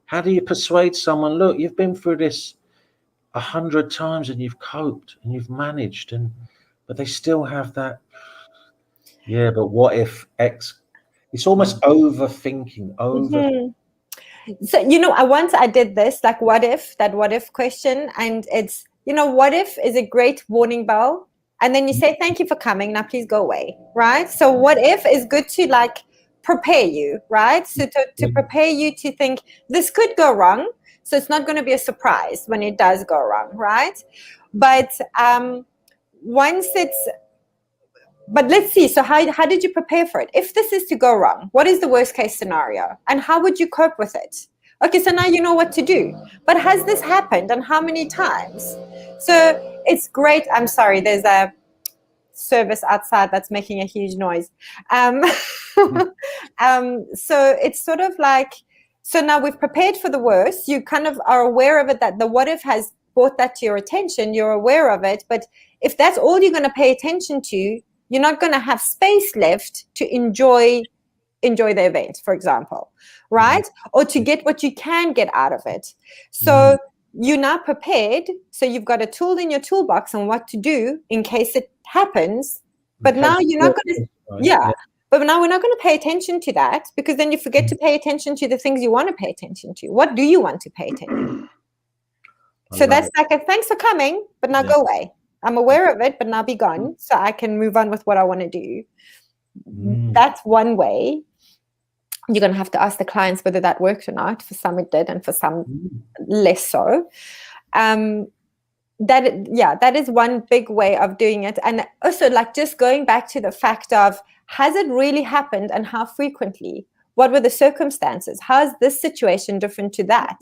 Speaker 2: how do you persuade someone? Look, you've been through this 100 times and you've coped and you've managed, but they still have that. Yeah, but what if X? It's almost overthinking.
Speaker 4: So, I did this, like, what if question. And it's, what if is a great warning bell. And then you say, thank you for coming. Now, please go away. Right. So what if is good to like prepare you. Right. So to prepare you to think this could go wrong. So it's not going to be a surprise when it does go wrong. Right. But but let's see. So how did you prepare for it? If this is to go wrong, what is the worst case scenario? And how would you cope with it? Okay, so now you know what to do. But has this happened and how many times? So it's great. I'm sorry, there's a service outside that's making a huge noise. So it's sort of like, so now we've prepared for the worst. You kind of are aware of it, that the what if has brought that to your attention. You're aware of it. But if that's all you're going to pay attention to, you're not going to have space left to enjoy the event, for example, right? Or to get what you can get out of it. So you're now prepared. So you've got a tool in your toolbox on what to do in case it happens. But now you're not going to, but now we're not going to pay attention to that, because then you forget to pay attention to the things you want to pay attention to. What do you want to pay attention to? So that's like a thanks for coming, but now go away. I'm aware of it, but now be gone, so I can move on with what I want to do. That's one way. You're going to have to ask the clients whether that worked or not. For some it did, and for some less so. That is one big way of doing it. And also, like, just going back to the fact of, has it really happened and how frequently? What were the circumstances? How is this situation different to that?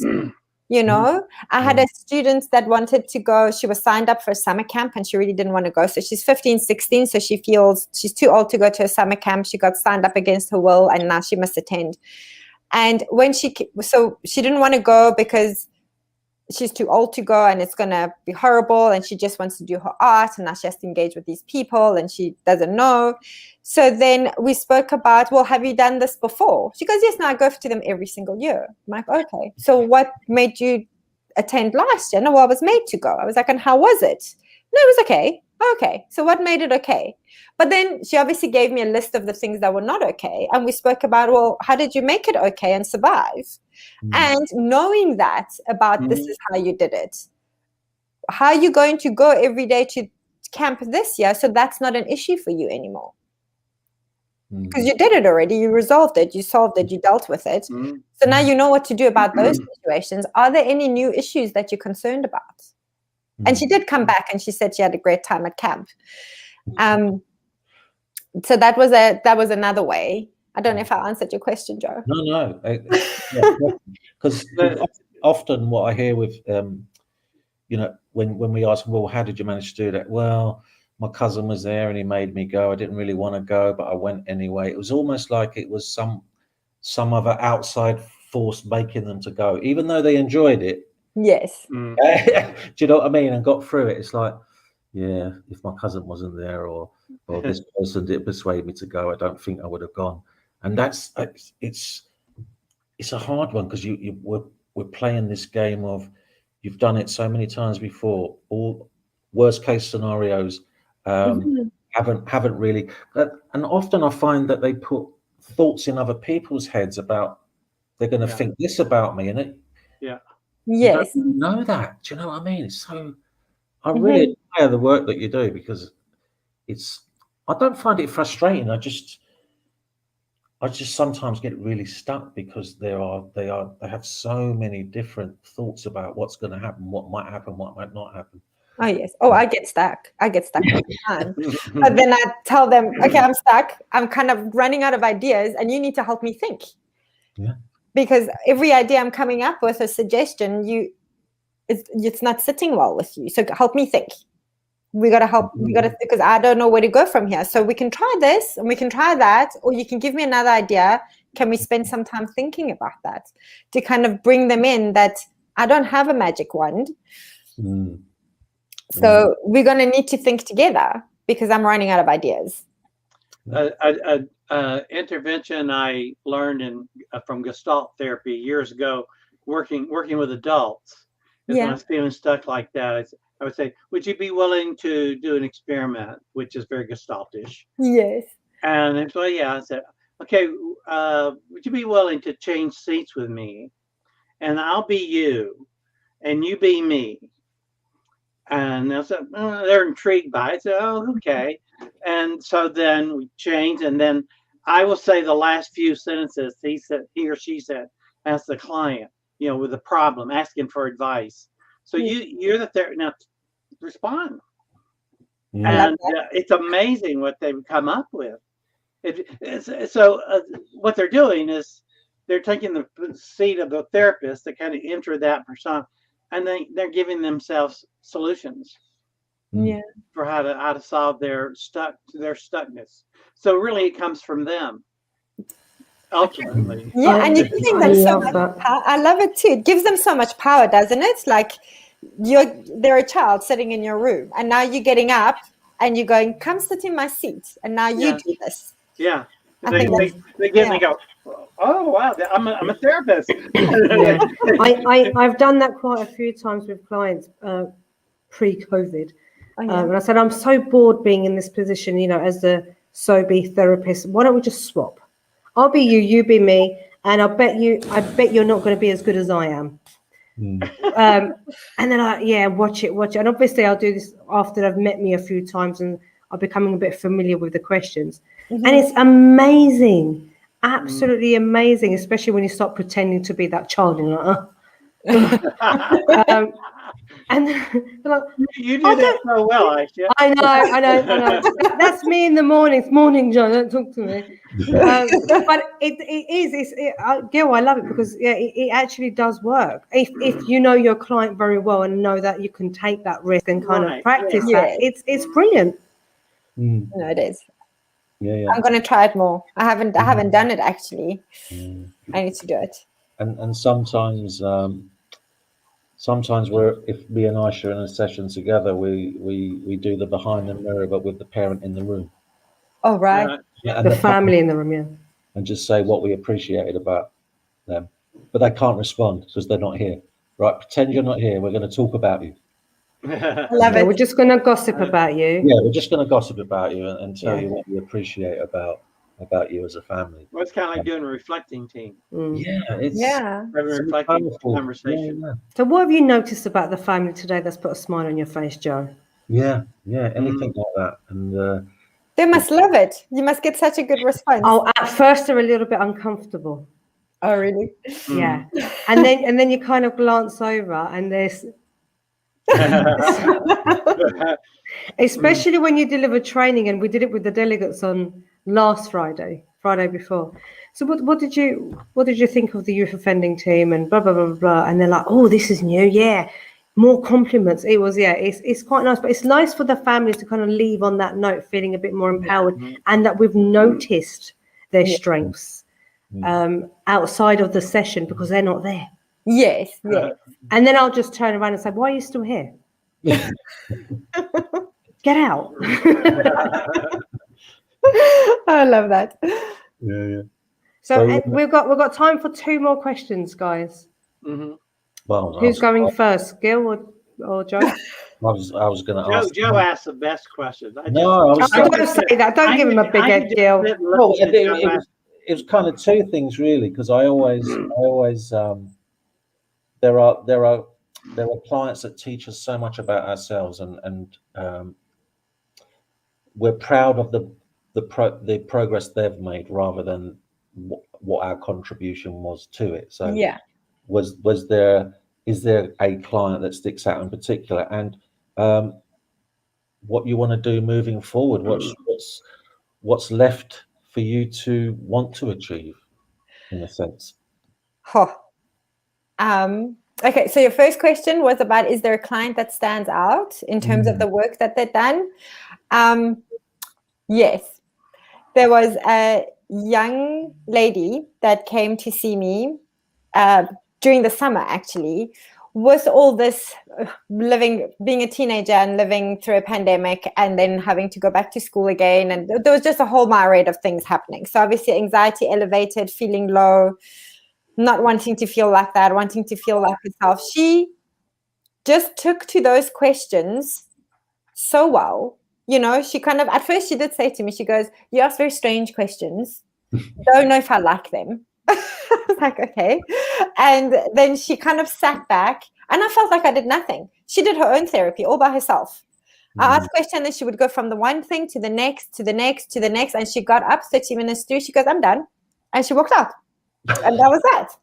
Speaker 4: You know, I had a student that wanted to go. She was signed up for a summer camp and she really didn't want to go. So she's 15, 16. So she feels she's too old to go to a summer camp. She got signed up against her will and now she must attend. And when she didn't want to go because she's too old to go and it's going to be horrible. And she just wants to do her art. And now she has to engage with these people and she doesn't know. So then we spoke about, well, have you done this before? She goes, yes, no, I go to them every single year. I'm like, okay. So what made you attend last year? No, well, I was made to go. I was like, and how was it? No, it was okay. Okay. So what made it okay? But then she obviously gave me a list of the things that were not okay. And we spoke about, well, how did you make it okay and survive? And knowing that about this is how you did it. How are you going to go every day to camp this year? So that's not an issue for you anymore. Because you did it already. You resolved it. You solved it. You dealt with it. So now you know what to do about those situations. Are there any new issues that you're concerned about? And she did come back and she said she had a great time at camp. So that was another way. I don't know if I answered your question, Joe.
Speaker 2: No. Because often what I hear with, you know, when we ask, well, how did you manage to do that? Well, my cousin was there and he made me go. I didn't really want to go, but I went anyway. It was almost like it was some other outside force making them to go, even though they enjoyed it.
Speaker 4: Yes.
Speaker 2: Do you know what I mean? And got through it. It's like, yeah, if my cousin wasn't there or this person did persuade me to go, I don't think I would have gone. And that's it's a hard one because we're playing this game of, you've done it so many times before. All worst case scenarios haven't really. And often I find that they put thoughts in other people's heads about they're going to think this about me, and
Speaker 4: yes,
Speaker 2: you don't know that. Do you know what I mean? It's so. I really admire the work that you do because I don't find it frustrating. I just sometimes get really stuck because they have so many different thoughts about what's going to happen, what might happen, what might not happen.
Speaker 4: Oh yes. Oh, I get stuck all the time. But then I tell them, okay, I'm stuck. I'm kind of running out of ideas, and you need to help me think. Yeah. Because every idea I'm coming up with, a suggestion, it's not sitting well with you. So help me think. We got to help. We got to, because I don't know where to go from here. So we can try this and we can try that, or you can give me another idea. Can we spend some time thinking about that to kind of bring them in that I don't have a magic wand. So we're going to need to think together because I'm running out of ideas.
Speaker 3: Intervention I learned from Gestalt therapy years ago, working with adults. When I was feeling stuck like that, I would say, would you be willing to do an experiment, which is very Gestaltish?
Speaker 4: Yes.
Speaker 3: And so, I said, okay, would you be willing to change seats with me? And I'll be you, and you be me. And they're intrigued by it. So, oh, okay. And so then we change, and then I will say the last few sentences he or she said, as the client, with a problem, asking for advice. So you're the therapist. Now respond. And it's amazing what they've come up with. What they're doing is they're taking the seat of the therapist to kind of enter that persona, and they're giving themselves solutions. For how to solve their stuckness. So really, it comes from them. Ultimately.
Speaker 4: And you think them so much power. I love it too. It gives them so much power, doesn't it? Like they're a child sitting in your room, and now you're getting up and you're going, come sit in my seat, and now you do this.
Speaker 3: Yeah. They go, oh wow, I'm a therapist.
Speaker 1: I've done that quite a few times with clients pre-COVID. And I said, I'm so bored being in this position, as the SOBI therapist. Why don't we just swap? I'll be you, you be me, and I bet you're not going to be as good as I am. And they're like, yeah, watch it. And obviously I'll do this after they've met me a few times and I'm becoming a bit familiar with the questions. And it's amazing, absolutely amazing, especially when you start pretending to be that child and you're like, and like,
Speaker 3: you do that so well, Aisha.
Speaker 1: I know. That's me in the mornings. Morning, John. Don't talk to me. But it is. Gil, I love it because it actually does work. If you know your client very well and know that you can take that risk and kind of practice that, it's brilliant.
Speaker 4: No, it is.
Speaker 2: Yeah.
Speaker 4: I'm going to try it more. I haven't done it actually. I need to do it.
Speaker 2: And sometimes if me and Aisha are in a session together, we do the behind the mirror, but with the parent in the room.
Speaker 4: Oh, right.
Speaker 2: And
Speaker 1: the family in the room,
Speaker 2: and just say what we appreciated about them, but they can't respond because they're not here. Right? Pretend you're not here. We're going to talk about you.
Speaker 4: I love it.
Speaker 1: We're just going to gossip about you.
Speaker 2: Yeah, we're just going to gossip about you and tell you what we appreciate about you as a family.
Speaker 3: Well, it's kind of like doing a reflecting team.
Speaker 2: Yeah, it's
Speaker 3: having a reflecting conversation.
Speaker 2: Yeah.
Speaker 1: So what have you noticed about the family today that's put a smile on your face, Joe?
Speaker 2: Yeah, anything like that. And
Speaker 4: they must love it. You must get such a good response.
Speaker 1: Oh, at first they're a little bit uncomfortable.
Speaker 4: Oh, really?
Speaker 1: Yeah. And then you kind of glance over and there's especially when you deliver training, and we did it with the delegates on last Friday before. So what did you think of the youth offending team and blah blah blah blah? And they're like, oh, this is new, yeah. More compliments. It was, it's quite nice, but it's nice for the families to kind of leave on that note, feeling a bit more empowered, and that we've noticed their strengths outside of the session because they're not there.
Speaker 4: Yes.
Speaker 1: And then I'll just turn around and say, why are you still here? Get out.
Speaker 4: I love that.
Speaker 2: Yeah.
Speaker 1: So we've got time for 2 more questions, guys.
Speaker 2: Well,
Speaker 1: who's going first, Gil or Joe?
Speaker 2: I was going to ask.
Speaker 3: Joe asked the best questions.
Speaker 1: Don't say that. Don't give him a big head, Gil.
Speaker 2: Well, it was kind of 2 things really, because I always there are clients that teach us so much about ourselves, and we're proud of the progress they've made rather than what our contribution was to it. So is there a client that sticks out in particular, and what you want to do moving forward? What's left for you to want to achieve, in a sense?
Speaker 4: Okay, so your first question was about, is there a client that stands out in terms of the work that they've done? Yes, there was a young lady that came to see me during the summer, actually, with all this being a teenager and living through a pandemic and then having to go back to school again. And there was just a whole myriad of things happening. So obviously anxiety elevated, feeling low, not wanting to feel like that, wanting to feel like herself. She just took to those questions so well. You know, she kind of, at first she did say to me, she goes, you ask very strange questions. Don't know if I like them. I was like, okay. And then she kind of sat back and I felt like I did nothing. She did her own therapy all by herself. I asked a question and she would go from the one thing to the next, to the next, to the next. And she got up 30 minutes through. She goes, I'm done. And she walked out. And that was that.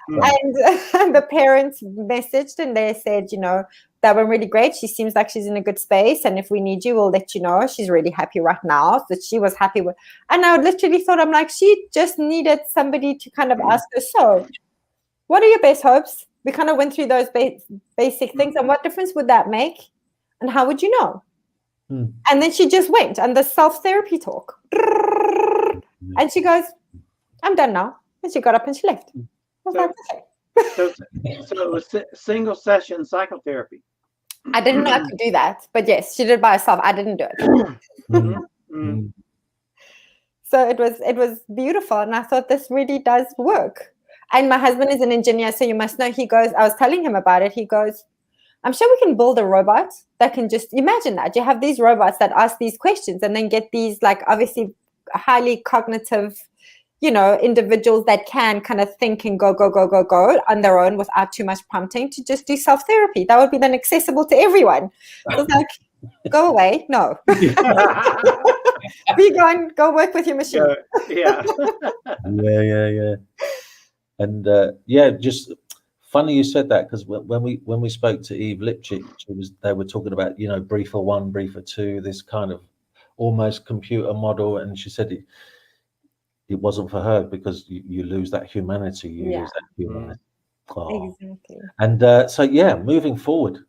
Speaker 4: And the parents messaged and they said, you know, that went really great. She seems like she's in a good space. And if we need you, we'll let you know. She's really happy right now. That she was happy with. And I literally thought, I'm like, she just needed somebody to kind of ask her, so what are your best hopes? We kind of went through those basic things. And what difference would that make? And how would you know? And then she just went and the self-therapy talk. And she goes, I'm done now. And she got up and she left. I was like, okay.
Speaker 3: So it was single session psychotherapy.
Speaker 4: I didn't know I could do that, but yes, she did it by herself. I didn't do it. So it was beautiful, and I thought this really does work. And my husband is an engineer, so you must know. He goes, I was telling him about it. He goes, I'm sure we can build a robot that can just imagine that you have these robots that ask these questions and then get these, like, obviously highly cognitive individuals that can kind of think and go on their own without too much prompting to just do self-therapy. That would be then accessible to everyone. So it's like, go away. No. Be gone. Go work with your machine.
Speaker 3: Yeah.
Speaker 2: Yeah. And just funny you said that, because when we spoke to Eve Lipchik, they were talking about briefer 1, briefer 2, this kind of almost computer model, and she said it wasn't for her because you lose that humanity. You lose that humanity. Oh.
Speaker 4: Exactly.
Speaker 2: And moving forward,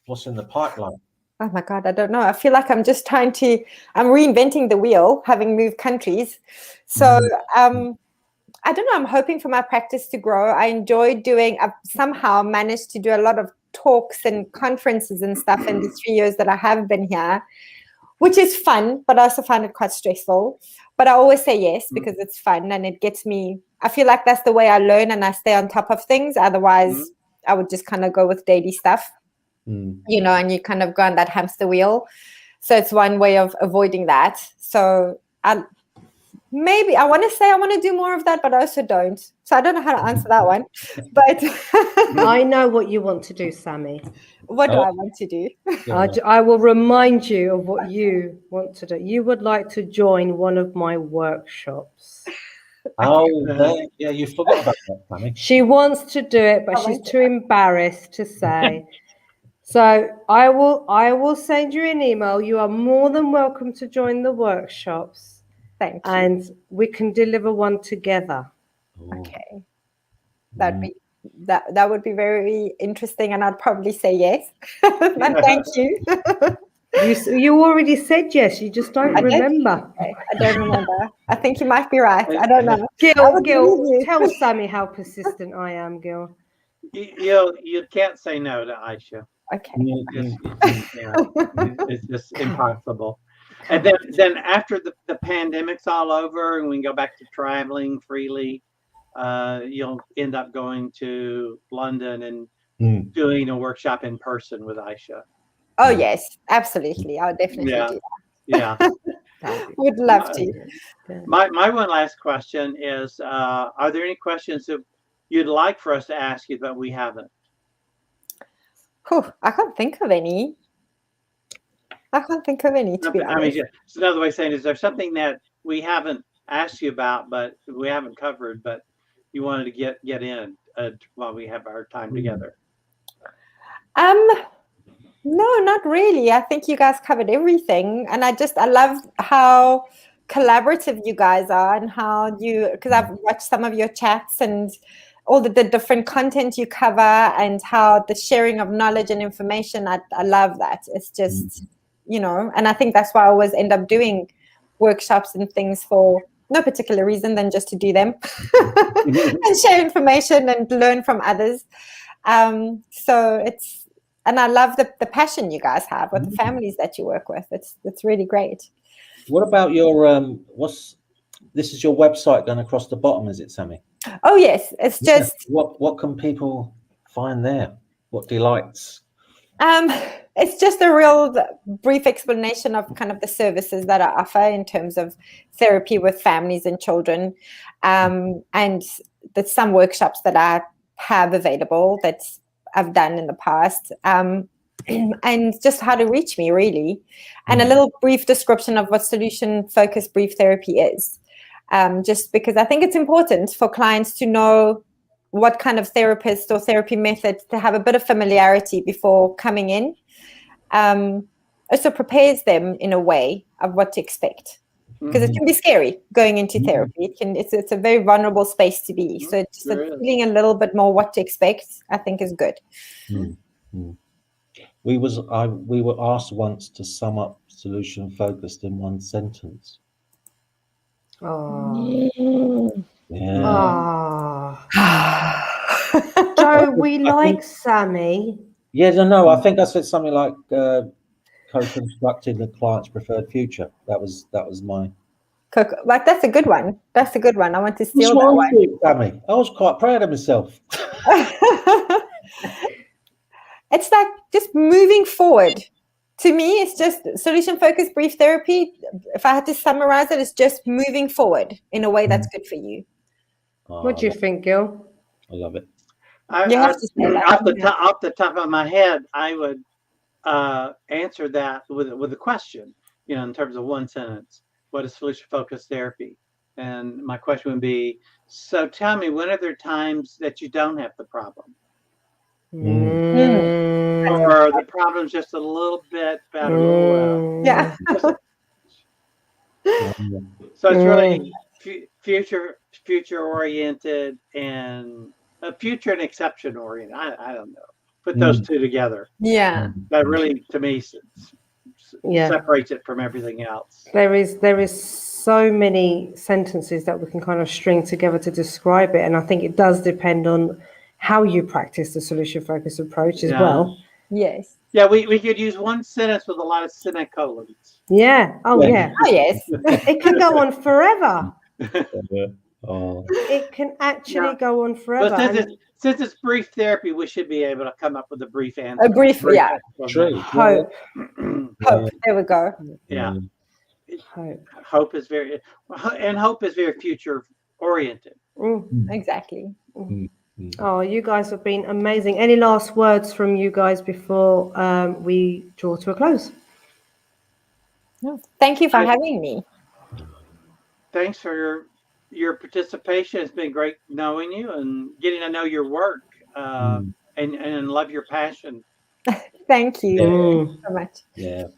Speaker 2: what's in the pipeline?
Speaker 4: Oh my God, I don't know. I feel like I'm just I'm reinventing the wheel, having moved countries. So I don't know. I'm hoping for my practice to grow. I've somehow managed to do a lot of talks and conferences and stuff in the 3 years that I have been here, which is fun, but I also find it quite stressful. But I always say yes because it's fun and it gets me. I feel like that's the way I learn and I stay on top of things. Otherwise, I would just kind of go with daily stuff, and you kind of go on that hamster wheel. So it's one way of avoiding that. So maybe I want to say I want to do more of that, but I also don't. So I don't know how to answer that one. But
Speaker 1: I know what you want to do, Sammy.
Speaker 4: What do I want to do?
Speaker 1: I will remind you of what you want to do. You would like to join one of my workshops.
Speaker 2: Oh, yeah, you forgot about that, Sammy.
Speaker 1: She wants to do it, but she's too embarrassed to say. So I will send you an email. You are more than welcome to join the workshops.
Speaker 4: Thank you.
Speaker 1: And we can deliver one together.
Speaker 4: Okay. That would be very interesting, and I'd probably say yes. But thank you.
Speaker 1: You already said yes. You just don't remember.
Speaker 4: I don't remember. I think you might be right. I don't know.
Speaker 1: Gil, tell Sammy how persistent I am, Gil.
Speaker 3: You can't say no to Aisha.
Speaker 4: Okay.
Speaker 3: It's just impossible. And then after the pandemic's all over and we can go back to traveling freely, you'll end up going to London and doing a workshop in person with Aisha.
Speaker 4: Oh yes, absolutely. I'll definitely do that.
Speaker 3: Yeah.
Speaker 4: Would love to.
Speaker 3: My one last question is, are there any questions that you'd like for us to ask you that we haven't?
Speaker 4: I can't think of any. To be honest.
Speaker 3: It's another way of saying, is there something that we haven't asked you about, but we haven't covered, but you wanted to get in while we have our time together?
Speaker 4: No, not really. I think you guys covered everything, and I love how collaborative you guys are, and how because I've watched some of your chats and all the different content you cover, and how the sharing of knowledge and information. I love that. It's just and I think that's why I always end up doing workshops and things for no particular reason than just to do them and share information and learn from others. And I love the passion you guys have with the families that you work with. It's really great.
Speaker 2: What about your this is your website going across the bottom, is it, Sammy?
Speaker 4: Oh yes, it's just
Speaker 2: what can people find there? What delights?
Speaker 4: It's just a real brief explanation of kind of the services that I offer in terms of therapy with families and children, and there's some workshops that I have available that I've done in the past, and just how to reach me, really, and a little brief description of what solution-focused brief therapy is, just because I think it's important for clients to know what kind of therapist or therapy method, to have a bit of familiarity before coming in. Also prepares them in a way of what to expect, because it can be scary going into therapy. It's a very vulnerable space to be. So just feeling a little bit more what to expect, I think, is good.
Speaker 2: We were asked once to sum up solution focused in one sentence.
Speaker 1: Don't we like Sammy?
Speaker 2: Yeah, no, I think I said something like co-constructing the client's preferred future. That was my.
Speaker 4: Like that's a good one. That's a good one. I want to steal that one.
Speaker 2: Sammy, I was quite proud of myself.
Speaker 4: It's like just moving forward To me, it's just solution-focused brief therapy. If I had to summarize it, it's just moving forward in a way that's good for you.
Speaker 1: What do you think, Gil?
Speaker 2: I love it.
Speaker 4: You have to say that.
Speaker 3: Off the top of my head, I would answer that with a question. In terms of one sentence, what is solution-focused therapy? And my question would be: so tell me, when are there times that you don't have the problem? Or the problem's just a little bit better.
Speaker 4: Yeah.
Speaker 3: So it's really future oriented and future and exception oriented. I don't know. Put those two together.
Speaker 4: Yeah.
Speaker 3: That really, to me, separates it from everything else.
Speaker 1: There is so many sentences that we can kind of string together to describe it, and I think it does depend on how you practice the solution-focused approach as well.
Speaker 4: Yes.
Speaker 3: Yeah, we could use one sentence with a lot of semicolons.
Speaker 1: Yeah. Oh, yeah.
Speaker 4: Oh, yes.
Speaker 1: It can go on forever.
Speaker 2: Oh.
Speaker 1: It can actually go on forever.
Speaker 3: But since it's brief therapy, we should be able to come up with a brief answer.
Speaker 4: A brief yeah.
Speaker 2: True.
Speaker 1: Hope.
Speaker 4: Hope. There we go.
Speaker 3: Yeah.
Speaker 1: Hope.
Speaker 3: is very future oriented.
Speaker 4: Exactly.
Speaker 1: Oh, you guys have been amazing. Any last words from you guys before we draw to a close?
Speaker 4: No. Thank you for having me.
Speaker 3: Thanks for your participation. It's been great knowing you and getting to know your work and love your passion.
Speaker 4: Thank you so much.
Speaker 2: Yeah.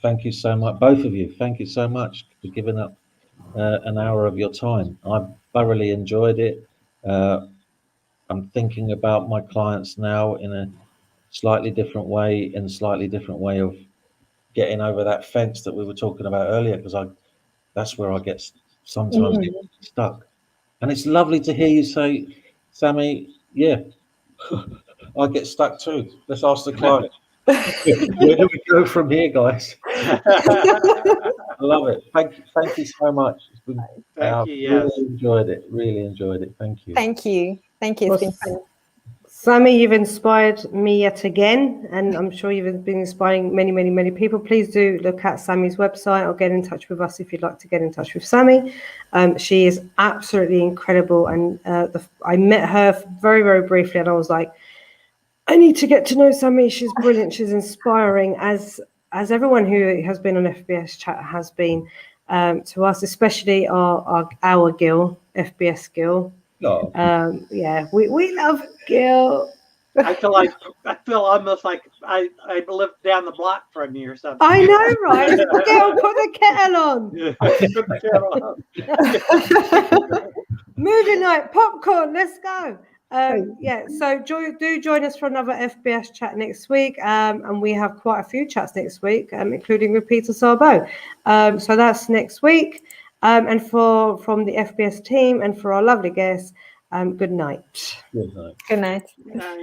Speaker 2: Thank you so much, both of you. Thank you so much for giving up an hour of your time. I thoroughly enjoyed it. I'm thinking about my clients now in a slightly different way of getting over that fence that we were talking about earlier, because that's where I get sometimes get stuck. And it's lovely to hear you say, Sammy, yeah, I get stuck too. Let's ask the client. Where do we go from here, guys? I love it. Thank you so much. It's been,
Speaker 3: Thank you. Yes.
Speaker 2: Really enjoyed it. Thank you.
Speaker 4: Thank you. It's been fun.
Speaker 1: Sammy, you've inspired me yet again, and I'm sure you've been inspiring many, many, many people. Please do look at Sammy's website or get in touch with us if you'd like to get in touch with Sammy. She is absolutely incredible, and I met her very, very briefly, and I was like, I need to get to know Sammy. She's brilliant. She's inspiring, as everyone who has been on FBS Chat has been to us, especially our Gil, FBS Gil.
Speaker 2: Oh.
Speaker 1: Yeah, we love Gil.
Speaker 3: I feel almost like I live down the block from you or something.
Speaker 1: I know, right? Gil, put the kettle on. Movie night, popcorn, let's go. So do join us for another FBS Chat next week, and we have quite a few chats next week, including with Peter Sarbo. So that's next week, and from the FBS team and for our lovely guests, good night.
Speaker 2: Good night.
Speaker 4: Good night.